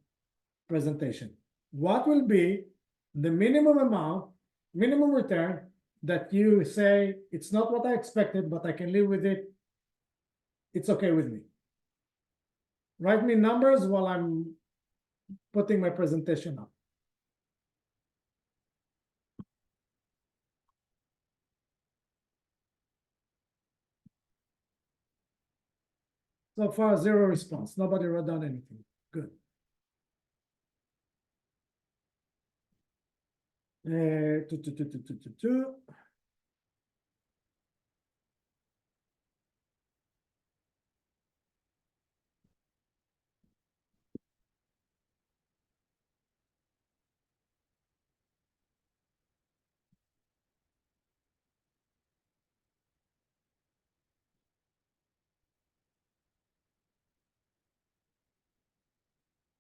Speaker 1: presentation. What will be the minimum amount, minimum return that you say, it's not what I expected, but I can live with it. It's okay with me. Write me numbers while I'm putting my presentation up. So far, zero response. Nobody wrote down anything. Good. Two.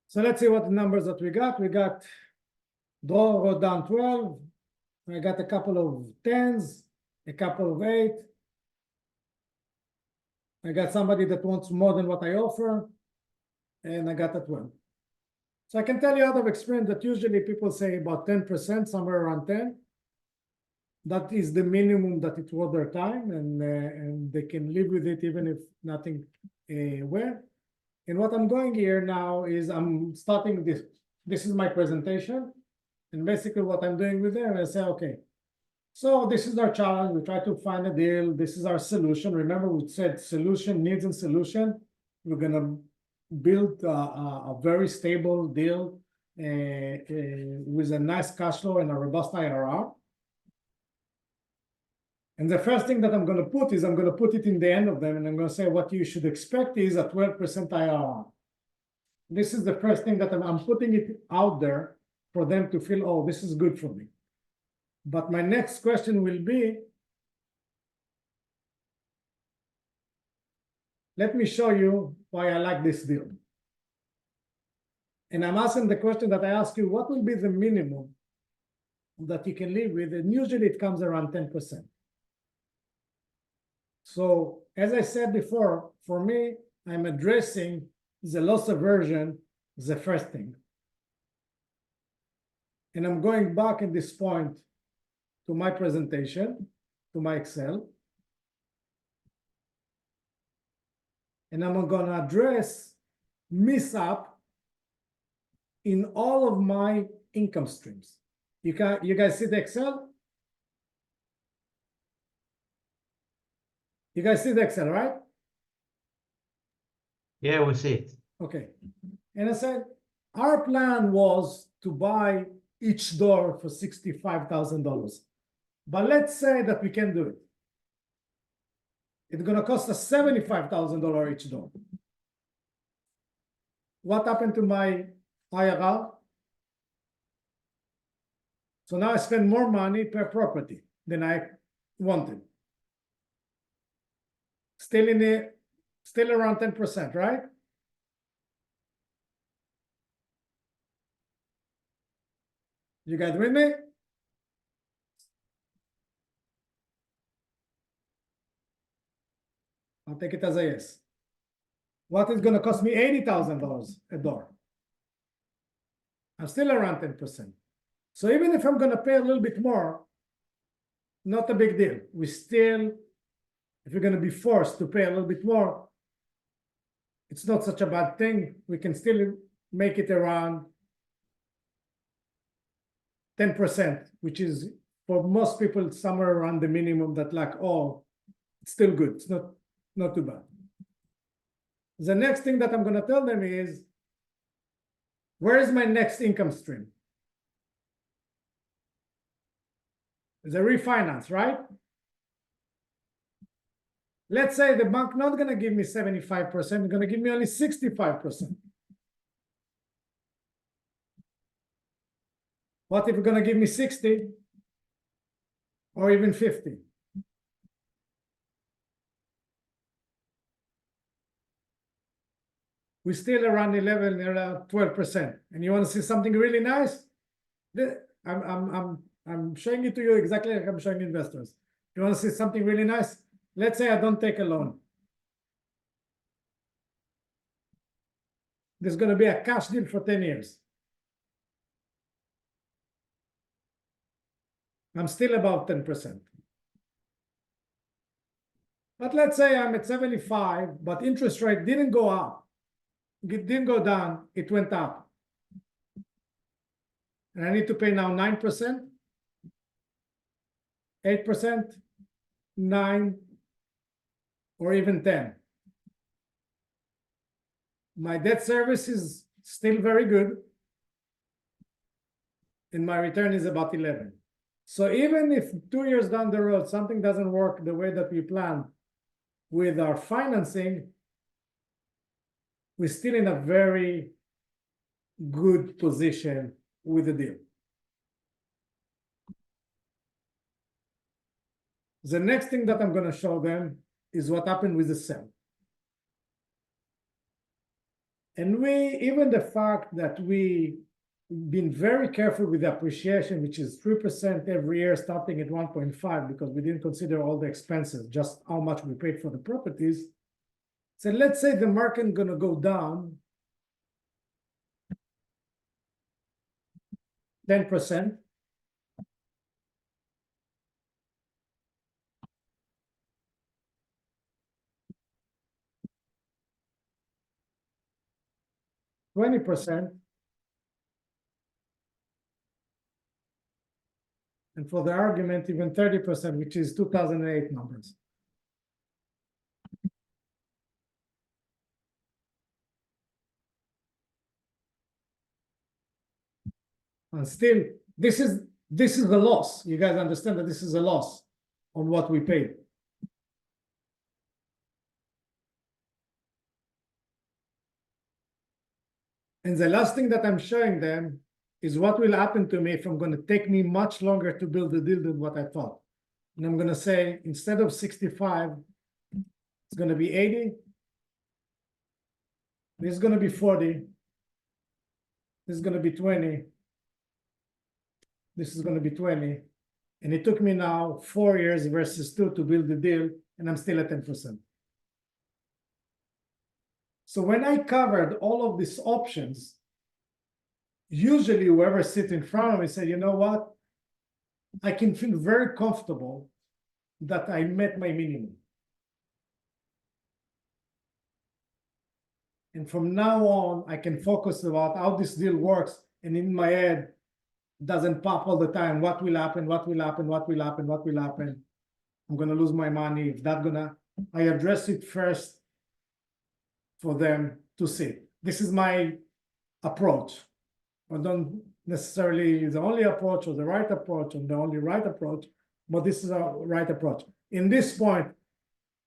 Speaker 1: So let's see what the numbers that we got. We got Dror wrote down 12. I got a couple of 10s, a couple of 8. I got somebody that wants more than what I offer, and I got a 12. So I can tell you out of experience that usually people say about 10%, somewhere around 10. That is the minimum that it's worth their time, and they can live with it even if nothing went. And what I'm doing here now is I'm starting this. This is my presentation. And basically what I'm doing with them, I say, okay, so this is our challenge. We try to find a deal. This is our solution. Remember, we said solution, needs and solution. We're going to build a very stable deal with a nice cash flow and a robust IRR. And the first thing that I'm going to put is I'm going to put it in the end of them, and I'm going to say what you should expect is a 12% IRR. This is the first thing that I'm putting it out there for them to feel, oh, this is good for me. But my next question will be, let me show you why I like this deal. And I'm asking the question that I ask you, what will be the minimum that you can live with? And usually it comes around 10%. So as I said before, for me, I'm addressing the loss aversion, the first thing. And I'm going back at this point to my presentation, to my Excel. And I'm going to address mix-up in all of my income streams. You guys see the Excel? You guys see the Excel, right?
Speaker 3: Yeah, we see it.
Speaker 1: Okay. And I said, our plan was to buy each door for $65,000. But let's say that we can do it. It's going to cost us $75,000 each door. What happened to my IRR? So now I spend more money per property than I wanted. Still around 10%, right? You guys with me? I'll take it as a yes. What is going to cost me $80,000 a door? I'm still around 10%. So even if I'm going to pay a little bit more, not a big deal. We still, if you're going to be forced to pay a little bit more, it's not such a bad thing. We can still make it around 10%, which is for most people somewhere around the minimum that like, oh, it's still good. It's not too bad. The next thing that I'm going to tell them is, where is my next income stream? It's a refinance, right? Let's say the bank not going to give me 75%, they're going to give me only 65%. What if you're going to give me 60? or even 50. We still around 11, around 12%. And you want to see something really nice? I'm showing it to you exactly like I'm showing investors. You want to see something really nice? Let's say I don't take a loan. There's going to be a cash deal for 10 years. I'm still about 10%. But let's say I'm at 75, but interest rate didn't go up. It didn't go down, it went up. And I need to pay now 9%, 8%, 9%, or even 10%. My debt service is still very good, and my return is about 11%. So even if 2 years down the road something doesn't work the way that we planned with our financing, we're still in a very good position with the deal. The next thing that I'm going to show them is what happened with the sale. And even the fact that we've been very careful with the appreciation, which is 3% every year, starting at 1.5, because we didn't consider all the expenses, just how much we paid for the properties. So let's say the market is going to go down 10%. %, and for the argument, even 30%, which is 2008 numbers. And still, this is the loss. You guys understand that this is a loss on what we paid. And the last thing that I'm showing them is what will happen to me if I'm going to take me much longer to build the deal than what I thought. And I'm going to say, instead of 65, it's going to be 80. This is going to be 40. This is going to be 20. This is going to be 20. And it took me now 4 years versus 2 to build the deal, and I'm still at 10%. So when I covered all of these options, usually whoever sits in front of me say, you know what? I can feel very comfortable that I met my minimum. And from now on, I can focus about how this deal works. And in my head, doesn't pop all the time. What will happen? What will happen? What will happen? What will happen? I'm going to lose my money. If that's I address it first for them to see. This is my approach. I don't necessarily use the only approach or the right approach or the only right approach, but this is a right approach. In this point,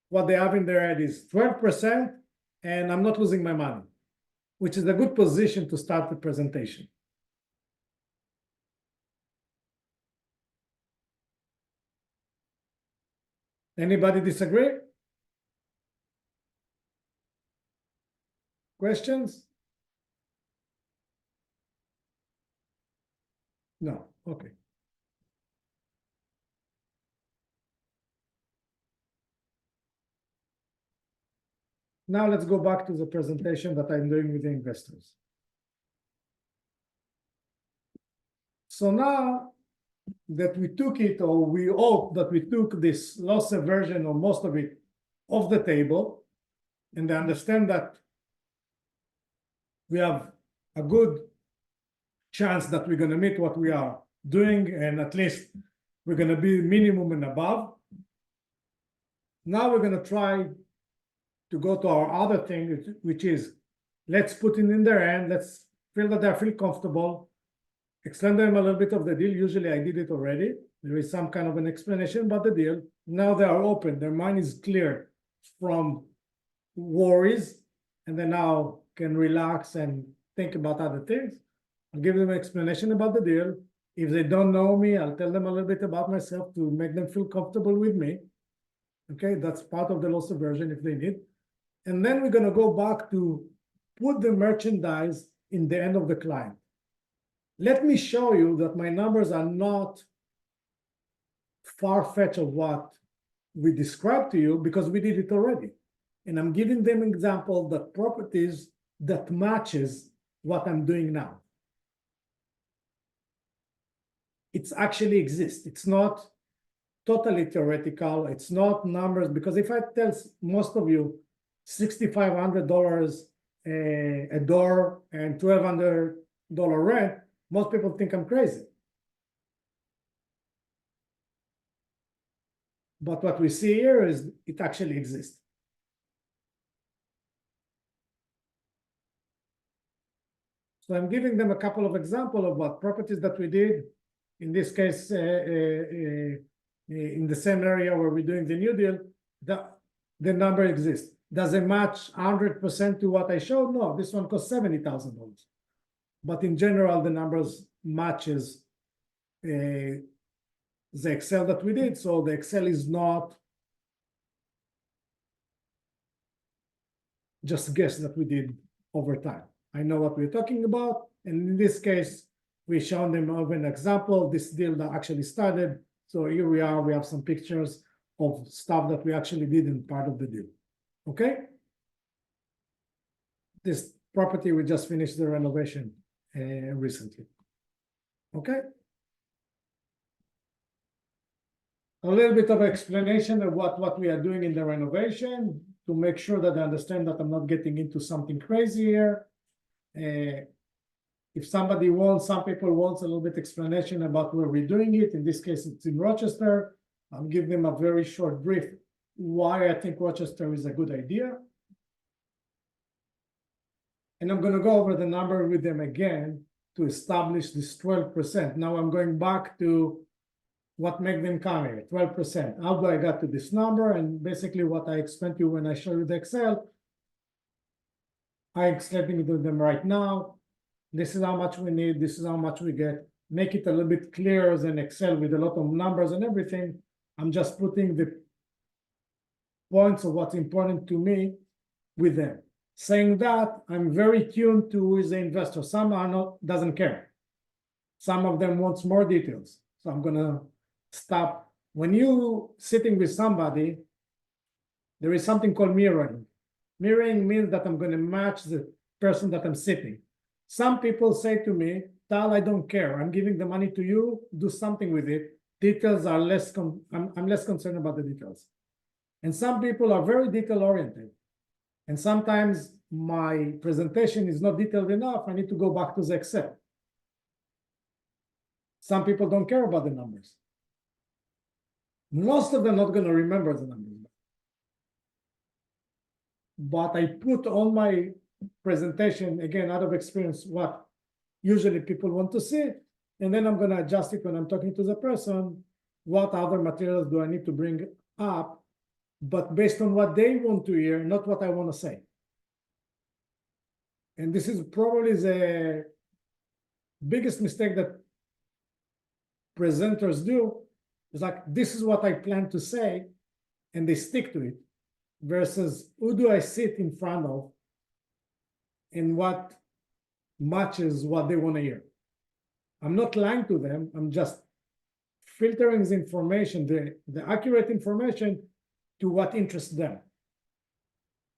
Speaker 1: what they have in their head is 12%, and I'm not losing my money, which is a good position to start the presentation. Anybody disagree? Questions? No, okay. Now let's go back to the presentation that I'm doing with the investors. So now that we took it, or we hope that we took this loss aversion or most of it off the table, and they understand that we have a good chance that we're going to meet what we are doing, and at least we're going to be minimum and above. Now we're going to try to go to our other thing, which is let's put it in their hand, let's feel that they feel comfortable, explain them a little bit of the deal. Usually I did it already. There is some kind of an explanation about the deal. Now they are open, their mind is clear from worries, and they now can relax and think about other things. I'll give them an explanation about the deal. If they don't know me, I'll tell them a little bit about myself to make them feel comfortable with me. Okay, that's part of the loss aversion if they need. And then we're gonna go back to put the merchandise in the end of the client. Let me show you that my numbers are not far-fetched of what we described to you because we did it already. And I'm giving them example that properties that matches what I'm doing now. It's actually exists. It's not totally theoretical. It's not numbers, because if I tell most of you $6,500 a door and $1,200 rent, most people think I'm crazy. But what we see here is it actually exists. So I'm giving them a couple of examples of what properties that we did. In this case, in the same area where we're doing the new deal, the number exists. Does it match 100% to what I showed? No, this one costs $70,000. But in general, the numbers matches the Excel that we did. So the Excel is not just guess that we did over time. I know what we're talking about. And in this case, we shown them of an example, this deal that actually started. So here we are, we have some pictures of stuff that we actually did in part of the deal. Okay? This property, we just finished the renovation recently. Okay? A little bit of explanation of what we are doing in the renovation to make sure that they understand that I'm not getting into something crazy here. If somebody wants, some people want a little bit explanation about where we're doing it. In this case, it's in Rochester. I'll give them a very short brief why I think Rochester is a good idea. And I'm going to go over the number with them again to establish this 12%. Now I'm going back to what make them come here, 12%. How do I got to this number? And basically what I explained to you when I show you the Excel, I'm explaining to them right now. This is how much we need. This is how much we get. Make it a little bit clearer than Excel with a lot of numbers and everything. I'm just putting the points of what's important to me with them. Saying that, I'm very tuned to who is the investor. Some are not, doesn't care. Some of them wants more details. So I'm gonna stop. When you sitting with somebody, there is something called mirroring. Mirroring means that I'm gonna match the person that I'm sitting. Some people say to me, Tal, I don't care. I'm giving the money to you, do something with it. Details are less, I'm less concerned about the details. And some people are very detail oriented. And sometimes my presentation is not detailed enough. I need to go back to the Excel. Some people don't care about the numbers. Most of them not going to remember the numbers. But I put on my presentation, again, out of experience, what usually people want to see. And then I'm going to adjust it when I'm talking to the person. What other materials do I need to bring up? But based on what they want to hear, not what I want to say. And this is probably the biggest mistake that presenters do. It's like, this is what I plan to say, and they stick to it, versus who do I sit in front of and what matches what they want to hear. I'm not lying to them. I'm just filtering the information, the accurate information to what interests them.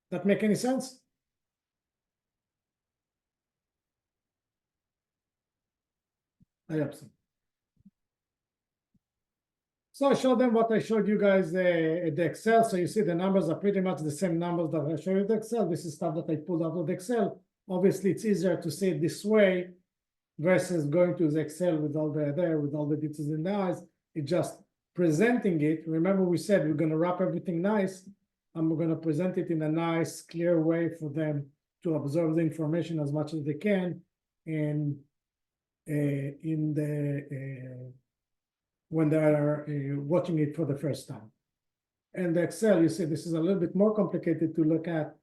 Speaker 1: That make any sense? I hope so. So I showed them what I showed you guys at the Excel. So you see the numbers are pretty much the same numbers that I showed you the Excel. This is stuff that I pulled out of the Excel. Obviously, it's easier to see it this way versus going to the Excel with all the details in the eyes. It's just presenting it. Remember, we said we're going to wrap everything nice, and we're going to present it in a nice, clear way for them to absorb the information as much as they can. And when they are watching it for the first time. And the Excel, you see, this is a little bit more complicated to look at.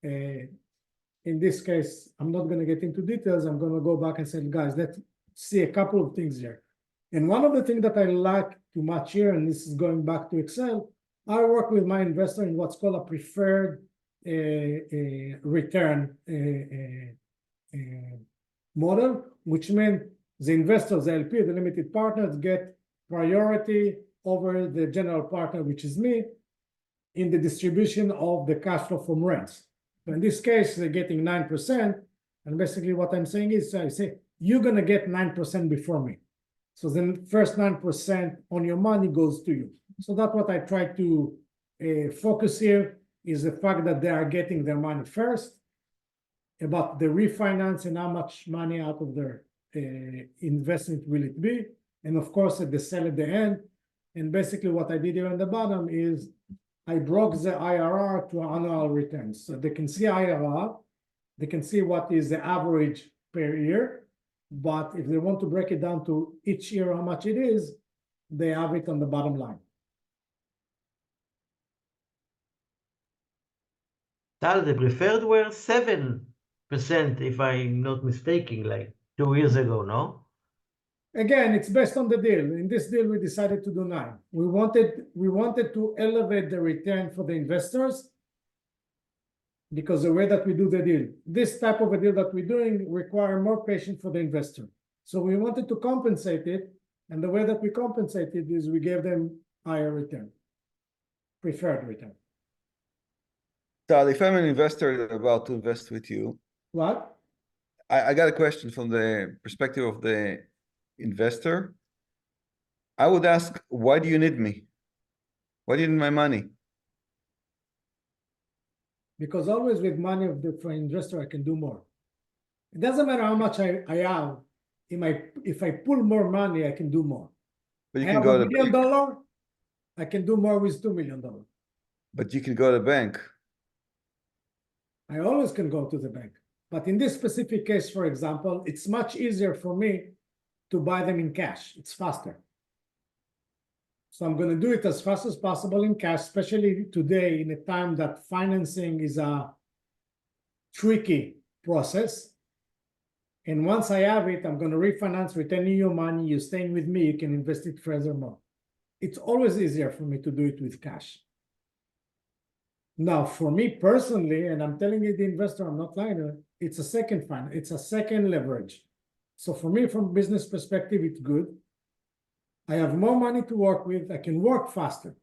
Speaker 1: In this case, I'm not going to get into details. I'm going to go back and say, guys, let's see a couple of things here. And one of the things that I like too much here, and this is going back to Excel, I work with my investor in what's called a preferred return model, which means the investors, the LP, the limited partners, get priority over the general partner, which is me, in the distribution of the cash flow from rents. So in this case, they're getting 9%. And basically what I'm saying is, I say, you're going to get 9% before me. So then first 9% on your money goes to you. So that's what I try to focus here, is the fact that they are getting their money first, about the refinance and how much money out of their investment will it be. And of course, at the sell at the end. And basically what I did here on the bottom is I broke the IRR to annual returns. So they can see IRR, they can see what is the average per year. But if they want to break it down to each year how much it is, they have it on the bottom line.
Speaker 3: Tal, the preferred were 7%, if I'm not mistaken, like 2 years ago, no?
Speaker 1: Again, it's based on the deal. In this deal, we decided to do 9. We wanted to elevate the return for the investors because the way that we do the deal, this type of a deal that we're doing require more patience for the investor. So we wanted to compensate it, and the way that we compensated is we gave them higher return, preferred return.
Speaker 4: Tal, if I'm an investor about to invest with you,
Speaker 1: What?
Speaker 4: I got a question from the perspective of the investor. I would ask, why do you need me? Why do you need my money?
Speaker 1: Because always with money for an investor, I can do more. It doesn't matter how much I have. If I pull more money, I can do more.
Speaker 4: But you
Speaker 1: I
Speaker 4: can
Speaker 1: have
Speaker 4: go
Speaker 1: $1
Speaker 4: to the
Speaker 1: million,
Speaker 4: bank.
Speaker 1: I can do more with $2 million.
Speaker 4: But you can go to the bank.
Speaker 1: I always can go to the bank. But in this specific case, for example, it's much easier for me to buy them in cash. It's faster. So I'm going to do it as fast as possible in cash, especially today in a time that financing is a tricky process. And once I have it, I'm going to refinance, returning your money, you're staying with me, you can invest it furthermore. It's always easier for me to do it with cash. Now, for me personally, and I'm telling you the investor, I'm not lying, it's a second it's a second leverage. So for me, from business perspective, it's good. I have more money to work with. I can work faster.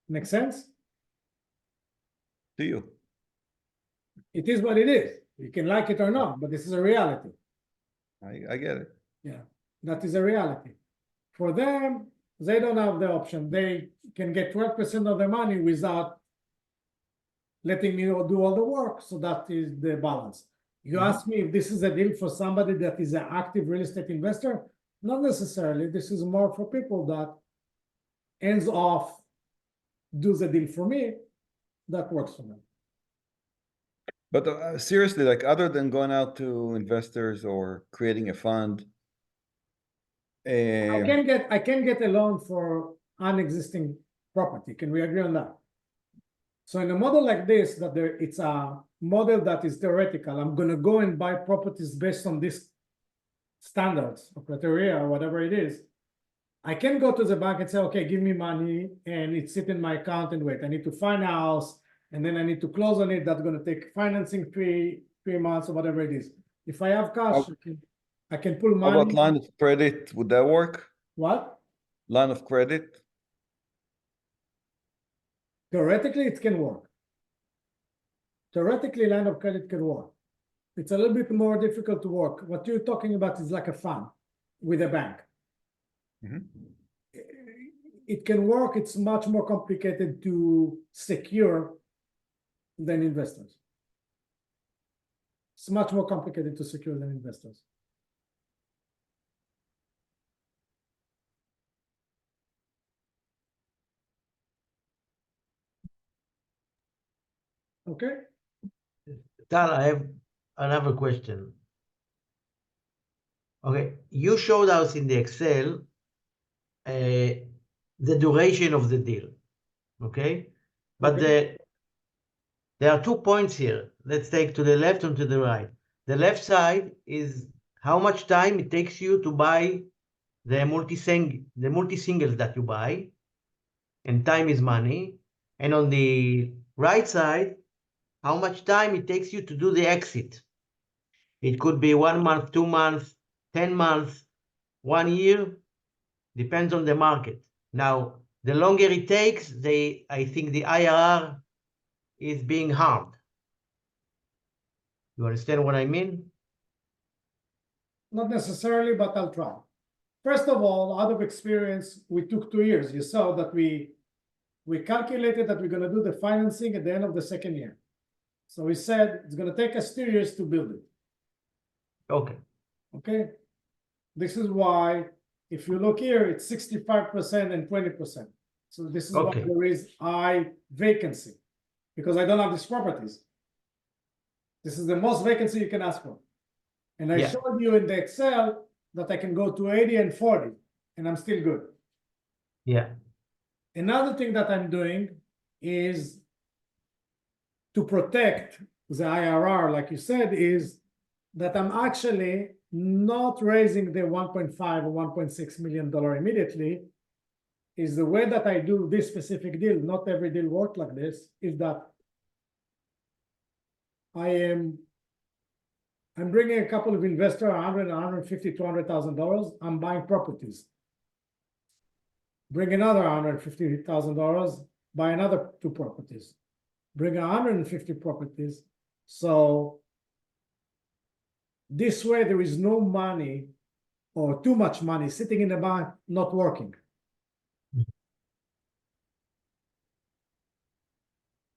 Speaker 1: Make sense?
Speaker 4: To you.
Speaker 1: It is what it is. You can like it or not, but this is a reality.
Speaker 4: I get it.
Speaker 1: Yeah, that is a reality. For them, they don't have the option. They can get 12% of the money without letting me do all the work. So that is the balance. You ask me if this is a deal for somebody that is an active real estate investor? Not necessarily. This is more for people that ends off, do the deal for me, that works for them.
Speaker 4: But seriously, like other than going out to investors or creating a fund,
Speaker 1: I can get a loan for an existing property. Can we agree on that? So in a model like this, it's a model that is theoretical. I'm going to go and buy properties based on these standards or criteria or whatever it is. I can go to the bank and say, okay, give me money, and it's sit in my account and wait. I need to find a house, and then I need to close on it. That's going to take financing 3 months or whatever it is. If I have cash, I can pull
Speaker 4: how
Speaker 1: money.
Speaker 4: about line of credit? Would that work?
Speaker 1: What?
Speaker 4: Line of credit?
Speaker 1: Theoretically, it can work. Theoretically, line of credit can work. It's a little bit more difficult to work. What you're talking about is like a fund with a bank.
Speaker 4: Mhm.
Speaker 1: It can work. It's much more complicated to secure than investors. It's much more complicated to secure than investors. Okay.
Speaker 3: Tal, I have another question. Okay, you showed us in the Excel the duration of the deal, okay? But there are 2 points here. let's take to the left and to the right. The left side is how much time it takes you to buy the multi-singles that you buy, and time is money. And on the right side, how much time it takes you to do the exit. It could be 1 month, 2 months, 10 months, 1 year, depends on the market. Now, the longer it takes, I think the IRR is being harmed. You understand what I mean?
Speaker 1: Not necessarily, but I'll try. First of all, out of experience, we took 2 years. You saw that we calculated that we're going to do the financing at the end of the second year. So we said it's going to take us 2 years to build it.
Speaker 3: Okay.
Speaker 1: Okay. This is why, if you look here, it's 65% and 20%. So this is why
Speaker 3: Okay.
Speaker 1: there is high vacancy, because I don't have these properties. This is the most vacancy you can ask for. And I
Speaker 3: Yeah.
Speaker 1: showed you in the Excel that I can go to 80 and 40, and I'm still good.
Speaker 3: Yeah.
Speaker 1: Another thing that I'm doing is to protect the IRR, like you said, is that I'm actually not raising the $1.5 or $1.6 million
Speaker 3: Mm-hmm.
Speaker 1: immediately. Is the way that I do this specific deal, not every deal works like this, is that I'm bringing a couple of investors, 100, 150, $200,000. I'm buying properties. Bring another $150,000, buy another 2 properties. Bring 150 properties. So this way, there is no money or too much money sitting in the bank, not working.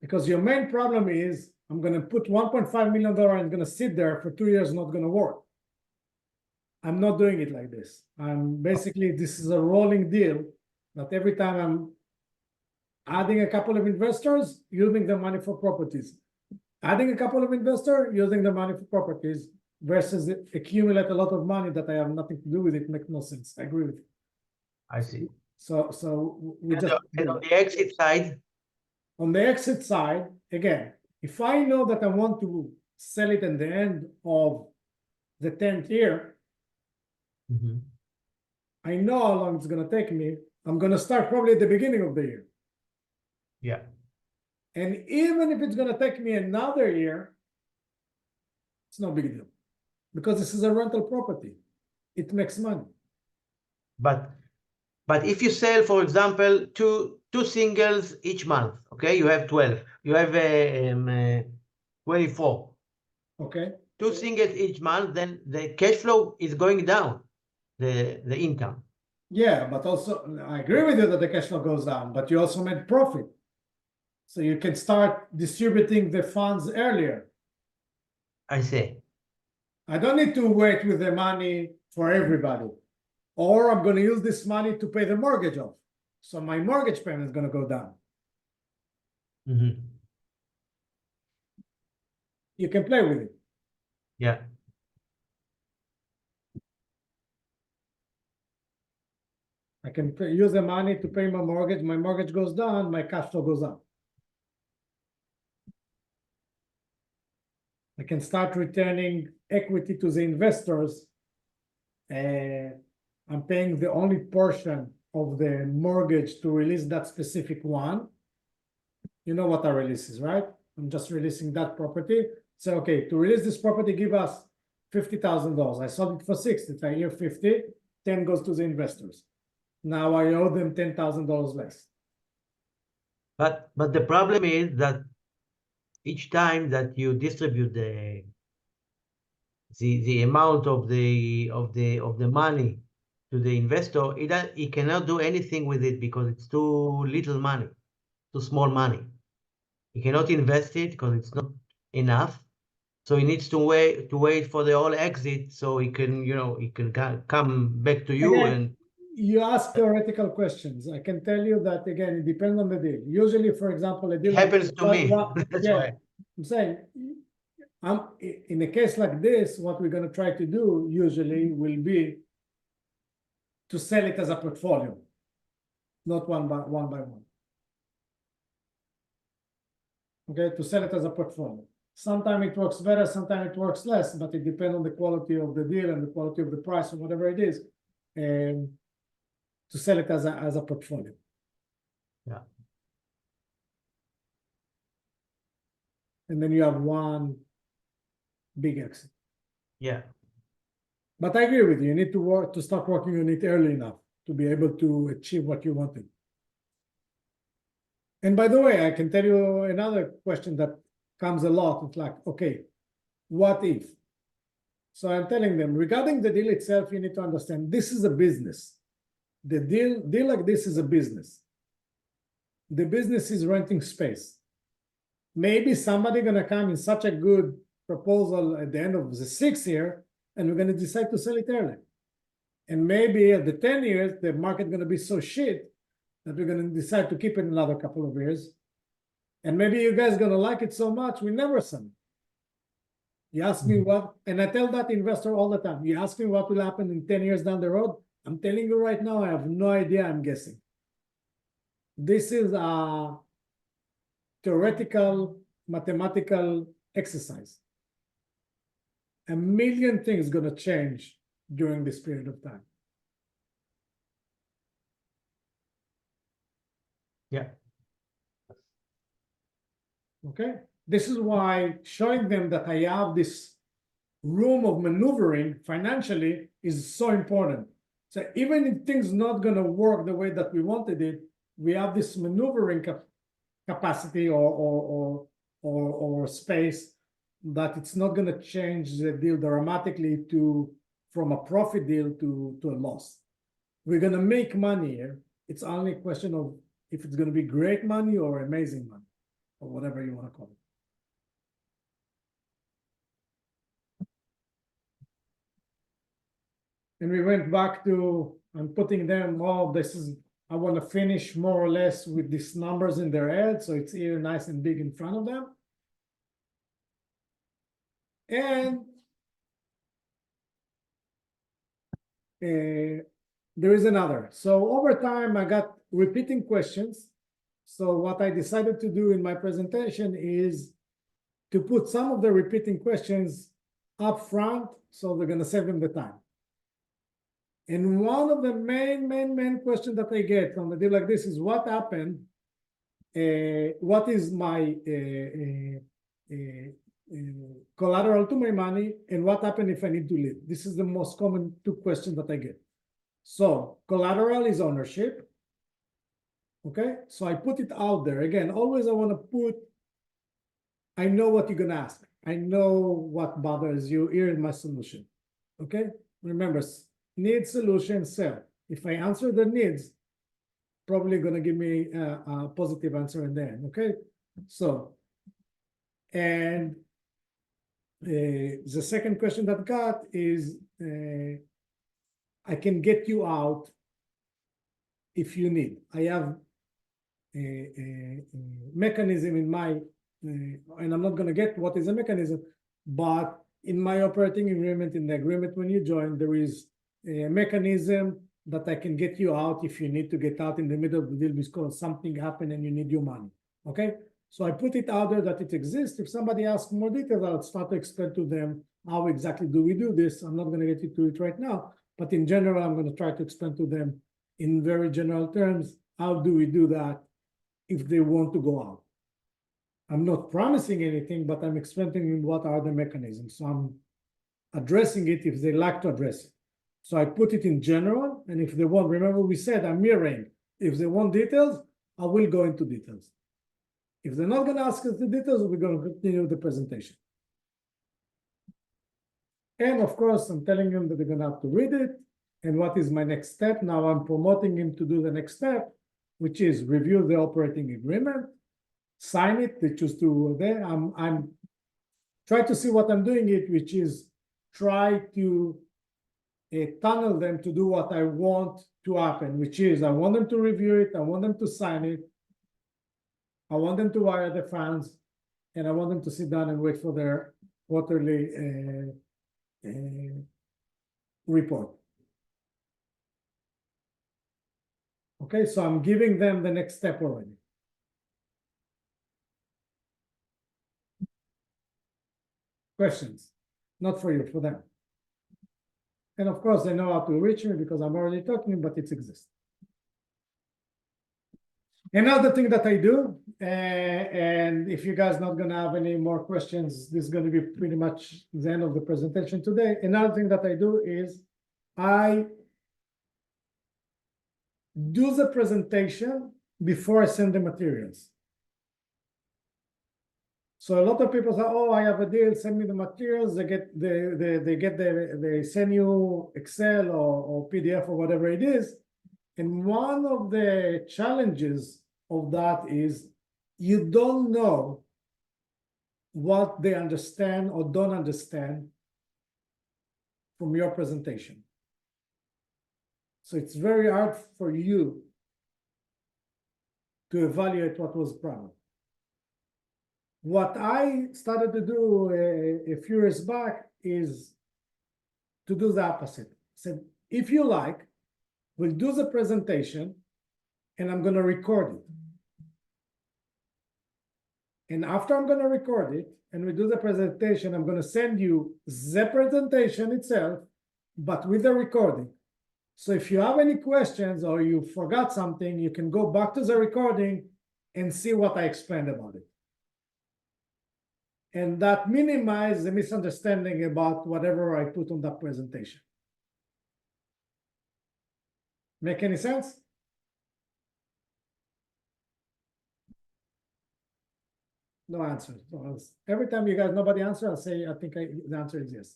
Speaker 1: Because your main problem is, I'm going to put $1.5 million and it's going to sit there for 2 years, not going to work. I'm not doing it like this. I'm basically, this is a rolling deal that every time I'm adding a couple of investors, using the money for properties. Adding a couple of investors, using the money for properties, versus accumulate a lot of money that I have nothing to do with it, makes no sense. I agree with you.
Speaker 3: I see.
Speaker 1: So we
Speaker 3: And
Speaker 1: just
Speaker 3: on the exit side,
Speaker 1: on the exit side, again, if I know that I want to sell it at the end of the 10th year,
Speaker 3: Mhm.
Speaker 1: I know how long it's going to take me. I'm going to start probably at the beginning of the year.
Speaker 3: Yeah.
Speaker 1: And even if it's going to take me another year, it's no big deal. Because this is a rental property. It makes money.
Speaker 3: But if you sell, for example, two singles each month, okay, you have 12. You have 24.
Speaker 1: Okay?
Speaker 3: 2 singles each month, then the cash flow is going down, the income.
Speaker 1: Yeah, but also, I agree with you that the cash flow goes down, but you also made profit. So you can start distributing the funds earlier.
Speaker 3: I see.
Speaker 1: I don't need to wait with the money for everybody. Or I'm going to use this money to pay the mortgage off. So my mortgage payment is going to go down.
Speaker 3: Mhm.
Speaker 1: You can play with it.
Speaker 3: Yeah.
Speaker 1: I can use the money to pay my mortgage goes down, my cash flow goes up. I can start returning equity to the investors. I'm paying the only portion of the mortgage to release that specific one. You know what our release is, right? I'm just releasing that property. So, okay, to release this property, give us $50,000. I sold it for 60. If I hear 50, 10 goes to the investors. Now I owe them $10,000 less.
Speaker 3: But the problem is that each time that you distribute the amount of the money to the investor, he cannot do anything with it because it's too little money, too small money. He cannot invest it because it's not enough. So he needs to wait for the whole exit so he can, come back to you.
Speaker 1: Again,
Speaker 3: and
Speaker 1: you ask theoretical questions. I can tell you that, again, it depends on the deal. Usually, for example, a deal
Speaker 3: it happens to me. That's
Speaker 1: yeah,
Speaker 3: why.
Speaker 1: I'm saying, in a case like this, what we're going to try to do usually will be to sell it as a portfolio, not one by one. Okay, to sell it as a portfolio. Sometimes it works better, sometimes it works less, but it depends on the quality of the deal and the quality of the price or whatever it is, and to sell it as a portfolio.
Speaker 3: Yeah.
Speaker 1: And then you have one big exit.
Speaker 3: Yeah.
Speaker 1: But I agree with you. You need to start working on it early enough to be able to achieve what you wanted. And by the way, I can tell you another question that comes a lot. It's like, okay, what if? So I'm telling them, regarding the deal itself, you need to understand this is a business. The deal like this is a business. The business is renting space. Maybe somebody gonna come in such a good proposal at the end of the 6th year, and we're gonna decide to sell it early. And maybe at the 10 years, the market gonna be so shit that we're gonna decide to keep it another couple of years. And maybe you guys gonna like it so much, we never sell it. You ask me what, and I tell that investor all the time, you ask me what will happen in 10 years down the road, I'm telling you right now, I have no idea, I'm guessing. This is a theoretical, mathematical exercise. A million things gonna change during this period of time.
Speaker 3: Yeah.
Speaker 1: Okay, this is why showing them that I have this room of maneuvering financially is so important. So even if things not gonna work the way that we wanted it, we have this maneuvering capacity or space that it's not gonna change the deal dramatically from a profit deal to a loss. We're gonna make money here. It's only a question of if it's gonna be great money or amazing money, or whatever you want to call it. And we went back to, I'm putting them, oh, I want to finish more or less with these numbers in their head, so it's here nice and big in front of them. And there is another. So over time, I got repeating questions. So what I decided to do in my presentation is to put some of the repeating questions up front, so they're going to save them the time. And one of the main questions that I get from a deal like this is what happened? What is my collateral to my money, and what happened if I need to leave? This is the most common two questions that I get. So collateral is ownership. Okay, so I put it out there. Again, always I want to put, I know what you're gonna ask. I know what bothers you. Here is my solution. Okay, remember, need, solution, sell. If I answer the needs, probably gonna give me a positive answer in the end. Okay, so, and the second question that got is, I can get you out if you need. I have a mechanism in my, and I'm not going to get what is a mechanism, but in my operating agreement, in the agreement when you join, there is a mechanism that I can get you out if you need to get out in the middle of the deal because something happened and you need your money. Okay, so I put it out there that it exists. If somebody asks more details, I'll start to explain to them how exactly do we do this. I'm not going to get into it right now, but in general, I'm going to try to explain to them in very general terms, how do we do that if they want to go out. I'm not promising anything, but I'm explaining what are the mechanisms. So I'm addressing it if they like to address it. So I put it in general, and if they want, remember we said I'm mirroring. If they want details, I will go into details. If they're not going to ask us the details, we're going to continue the presentation. And of course, I'm telling them that they're going to have to read it. And what is my next step? Now I'm promoting him to do the next step, which is review the operating agreement, sign it. They choose to there. I'm try to see what I'm doing it, which is try to tunnel them to do what I want to happen, which is I want them to review it, I want them to sign it, I want them to wire the funds, and I want them to sit down and wait for their quarterly report. Okay, so I'm giving them the next step already. questions, not for you, for them. And of course, they know how to reach me because I'm already talking, but it exists. Another thing that I do, and if you guys not gonna have any more questions, this is gonna be pretty much the end of the presentation today. Another thing that I do is I do the presentation before I send the materials. So a lot of people say, "Oh, I have a deal. Send me the materials." They send you Excel or PDF or whatever it is. And one of the challenges of that is you don't know what they understand or don't understand from your presentation. So it's very hard for you to evaluate what was problem. What I started to do a few years back is to do the opposite. Said, if you like, we'll do the presentation and I'm going to record it. And after I'm going to record it and we do the presentation, I'm going to send you the presentation itself, but with the recording. So if you have any questions or you forgot something, you can go back to the recording and see what I explained about it. And that minimizes the misunderstanding about whatever I put on that presentation. Make any sense? No answer. Every time you guys nobody answer, I'll say I think the answer is yes.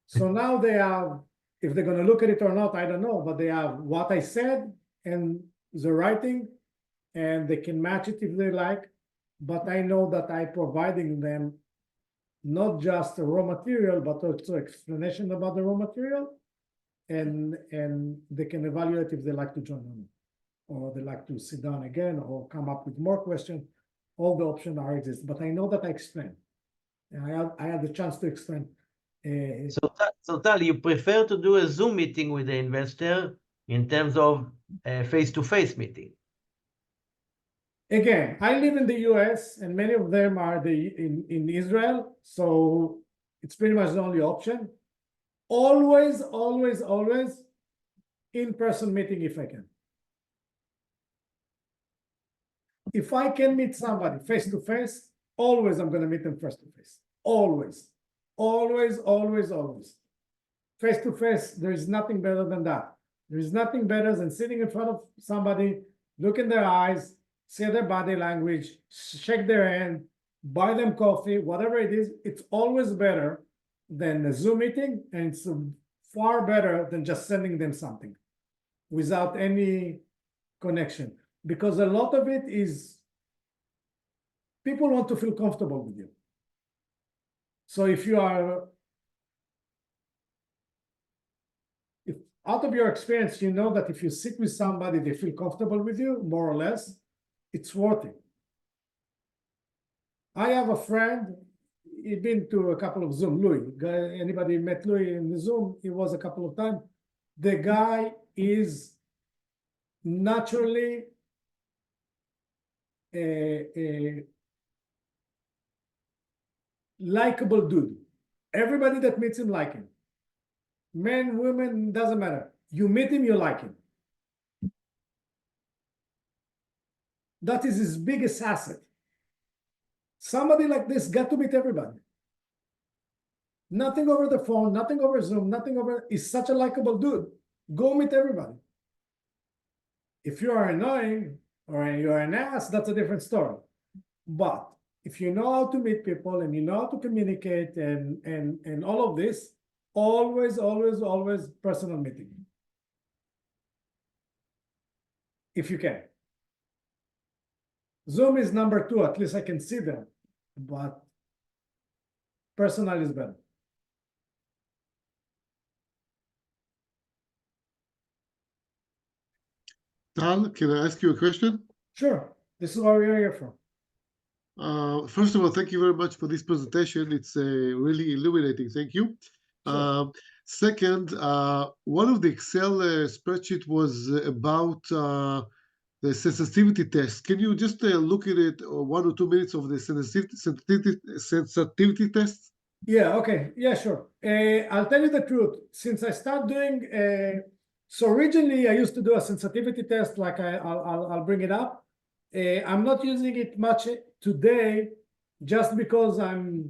Speaker 1: So now they have, if they're going to look at it or not, I don't know, but they have what I said and the writing, and they can match it if they like. But I know that I'm providing them not just the raw material, but also explanation about the raw material, and they can evaluate if they like to join on, or they like to sit down again, or come up with more questions. All the options are exist, but I know that I explained, and I had the chance to explain.
Speaker 3: So Tal, you prefer to do a Zoom meeting with the investor in terms of a face-to-face meeting?
Speaker 1: Again, I live in the US and many of them are in Israel, so it's pretty much the only option. Always, always, always in-person meeting if I can. If I can meet somebody face-to-face, always I'm going to meet them face-to-face. Always, always, always, always. Face-to-face, there is nothing better than that. There is nothing better than sitting in front of somebody, look in their eyes, see their body language, shake their hand, buy them coffee, whatever it is. It's always better than a Zoom meeting, and it's far better than just sending them something without any connection. Because a lot of it is people want to feel comfortable with you. So if out of your experience, you know that if you sit with somebody, they feel comfortable with you, more or less, it's worth it. I have a friend, he'd been to a couple of Zoom, Louis. Anybody met Louis in the Zoom? He was a couple of times. The guy is naturally a likable dude. Everybody that meets him like him. Men, women, doesn't matter. You meet him, you like him. That is his biggest asset. Somebody like this got to meet everybody. Nothing over the phone, nothing over Zoom, nothing over. He's such a likable dude. Go meet everybody. If you are annoying or you're an ass, that's a different story. But if you know how to meet people and you know how to communicate and all of this, always, always, always personal meeting. If you can. Zoom is number 2, at least I can see them, but personal is better.
Speaker 7: Tal, can I ask you a question?
Speaker 1: Sure, this is what we are here for.
Speaker 7: First of all, thank you very much for this presentation. It's really illuminating. Thank you.
Speaker 1: Sure.
Speaker 7: Second, one of the Excel spreadsheet was about the sensitivity test. Can you just look at it 1 or 2 minutes of the sensitivity test?
Speaker 1: Yeah, okay. Yeah, sure. I'll tell you the truth. Since I start doing, so originally I used to do a sensitivity test, like I'll bring it up. I'm not using it much today, just because I'm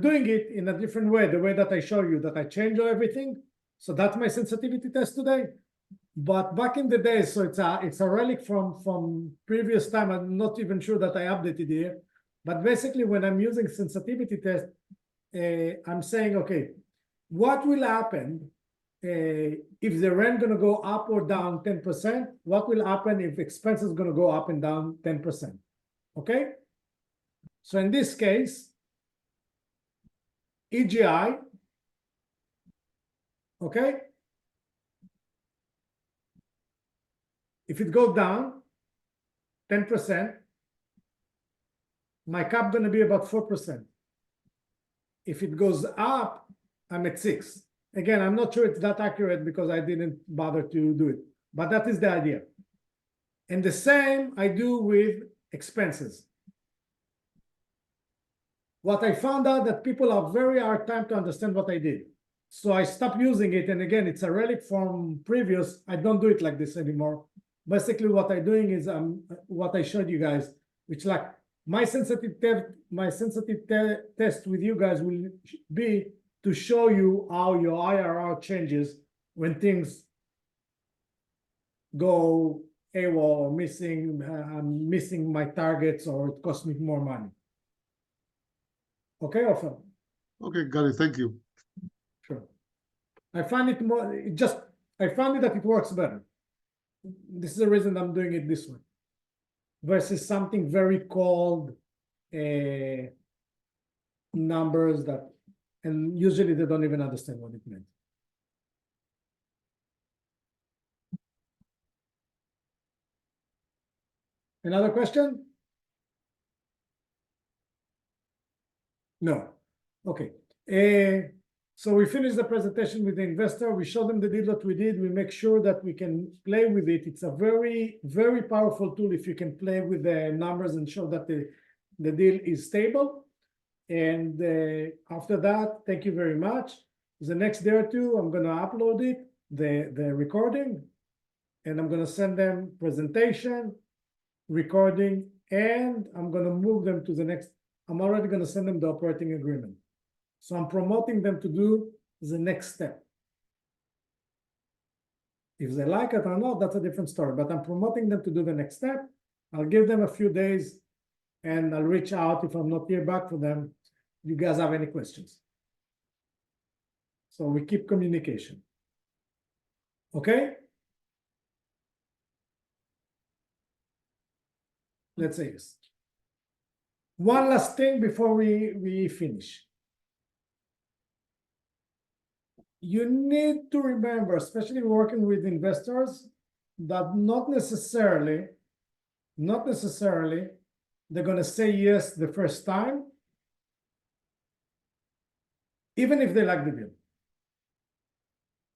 Speaker 1: doing it in a different way, the way that I show you, that I change everything. So that's my sensitivity test today. But back in the day, so it's a relic from previous time. I'm not even sure that I updated here. But basically, when I'm using sensitivity test, I'm saying, okay, what will happen if the rent gonna go up or down 10%? What will happen if expenses gonna go up and down 10%? Okay? So in this case, EGI, okay? If it goes down 10%, my cap gonna be about 4%. If it goes up, I'm at 6. Again, I'm not sure it's that accurate because I didn't bother to do it, but that is the idea. And the same I do with expenses. What I found out that people have very hard time to understand what I did. So I stopped using it. And again, it's a relic from previous. I don't do it like this anymore. Basically, what I'm doing is what I showed you guys, which like my sensitive test with you guys will be to show you how your IRR changes when things go AWOL or missing, I'm missing my targets, or it costs me more money. Okay, Ofer?
Speaker 7: Okay, got it. Thank you.
Speaker 1: Sure. I find it more, I found it that it works better. This is the reason I'm doing it this way versus something very cold, numbers that, and usually they don't even understand what it meant. Another question? No. Okay. So we finished the presentation with the investor. We show them the deal that we did. We make sure that we can play with it. It's a very, very powerful tool if you can play with the numbers and show that the deal is stable. And after that, thank you very much. The next day or two, I'm going to upload it, the recording, and I'm going to send them presentation, recording, and I'm going to move them to the next. I'm already going to send them the operating agreement. So I'm promoting them to do the next step. If they like it or not, that's a different story, but I'm promoting them to do the next step. I'll give them a few days and I'll reach out if I'm not here back for them. You guys have any questions? So we keep communication. Okay? Let's say yes. One last thing before we finish. You need to remember, especially working with investors, that not necessarily they're going to say yes the first time, even if they like the deal.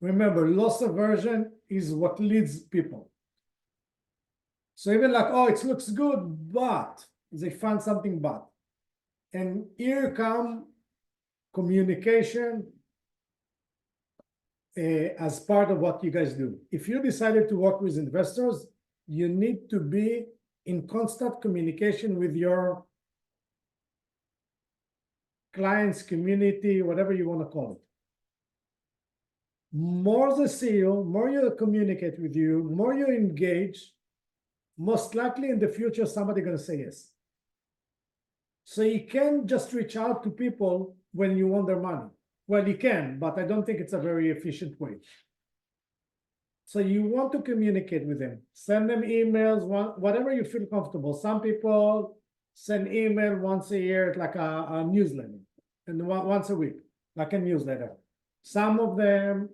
Speaker 1: Remember, loss aversion is what leads people. So even like, oh, it looks good, but they found something bad. And here come communication as part of what you guys do. If you decided to work with investors, you need to be in constant communication with your clients, community, whatever you want to call it. More the CEO, more you communicate with you, more you engage, most likely in the future, somebody's going to say yes. So you can't just reach out to people when you want their money. Well, you can, but I don't think it's a very efficient way. So you want to communicate with them. Send them emails, whatever you feel comfortable. Some people send email once a year, like a newsletter, and once a week, like a newsletter. Some of them,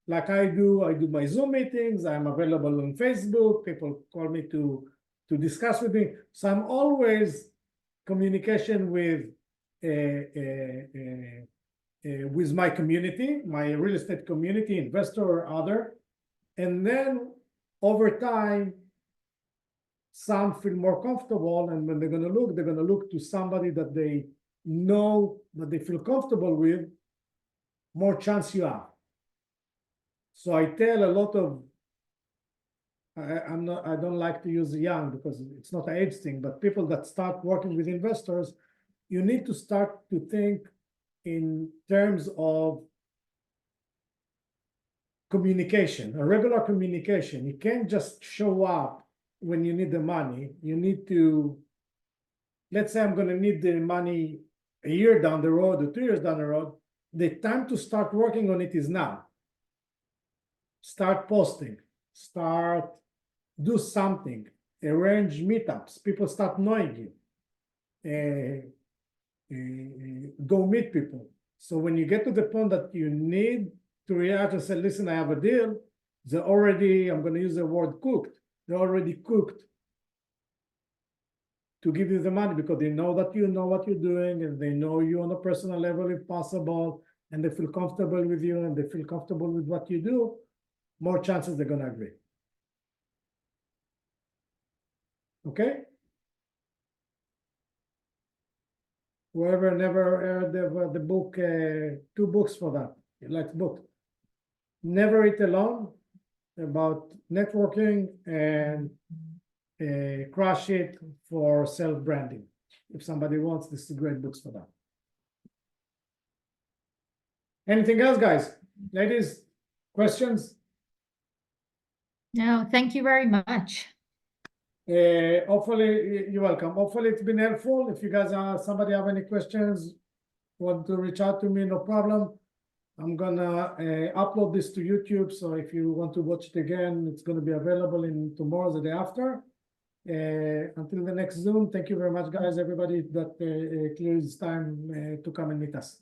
Speaker 1: like I do my Zoom meetings. I'm available on Facebook. People call me to discuss with me. So I'm always communication with my community, my real estate community, investor or other. And then over time, some feel more comfortable, and when they're gonna look to somebody that they know, that they feel comfortable with, more chance you have. So I tell a lot of, I don't like to use young because it's not an age thing, but people that start working with investors, you need to start to think in terms of communication, a regular communication. You can't just show up when you need the money. You need to, let's say I'm going to need the money a year down the road or 2 years down the road. The time to start working on it is now. Start posting, do something, arrange meetups, people start knowing you. Go meet people. So when you get to the point that you need to react and say, listen, I have a deal, they're already, I'm going to use the word cooked, they're already cooked to give you the money because they know that you know what you're doing and they know you on a personal level if possible, and they feel comfortable with you and they feel comfortable with what you do, more chances they're going to agree. Okay? Whoever never heard the book, 2 books for that, he likes books. Never Eat Alone, about networking, and Crush It for self-branding. If somebody wants, this is great books for that. Anything else, guys? Ladies, questions?
Speaker 2: No, thank you very much.
Speaker 1: Hopefully, you're welcome. Hopefully it's been helpful. If you guys somebody have any questions, want to reach out to me, no problem. I'm gonna upload this to YouTube, so if you want to watch it again, it's gonna be available in tomorrow, the day after. Until the next Zoom, thank you very much, guys, everybody that clears time to come and meet us.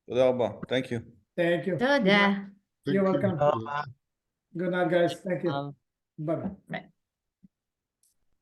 Speaker 4: תודה רבה. Thank you.
Speaker 1: Thank you.
Speaker 2: תודה.
Speaker 7: Thank
Speaker 1: You're
Speaker 7: you.
Speaker 1: welcome. Good night, guys. Thank you.
Speaker 5: Um,
Speaker 1: Bye-bye.
Speaker 2: Bye.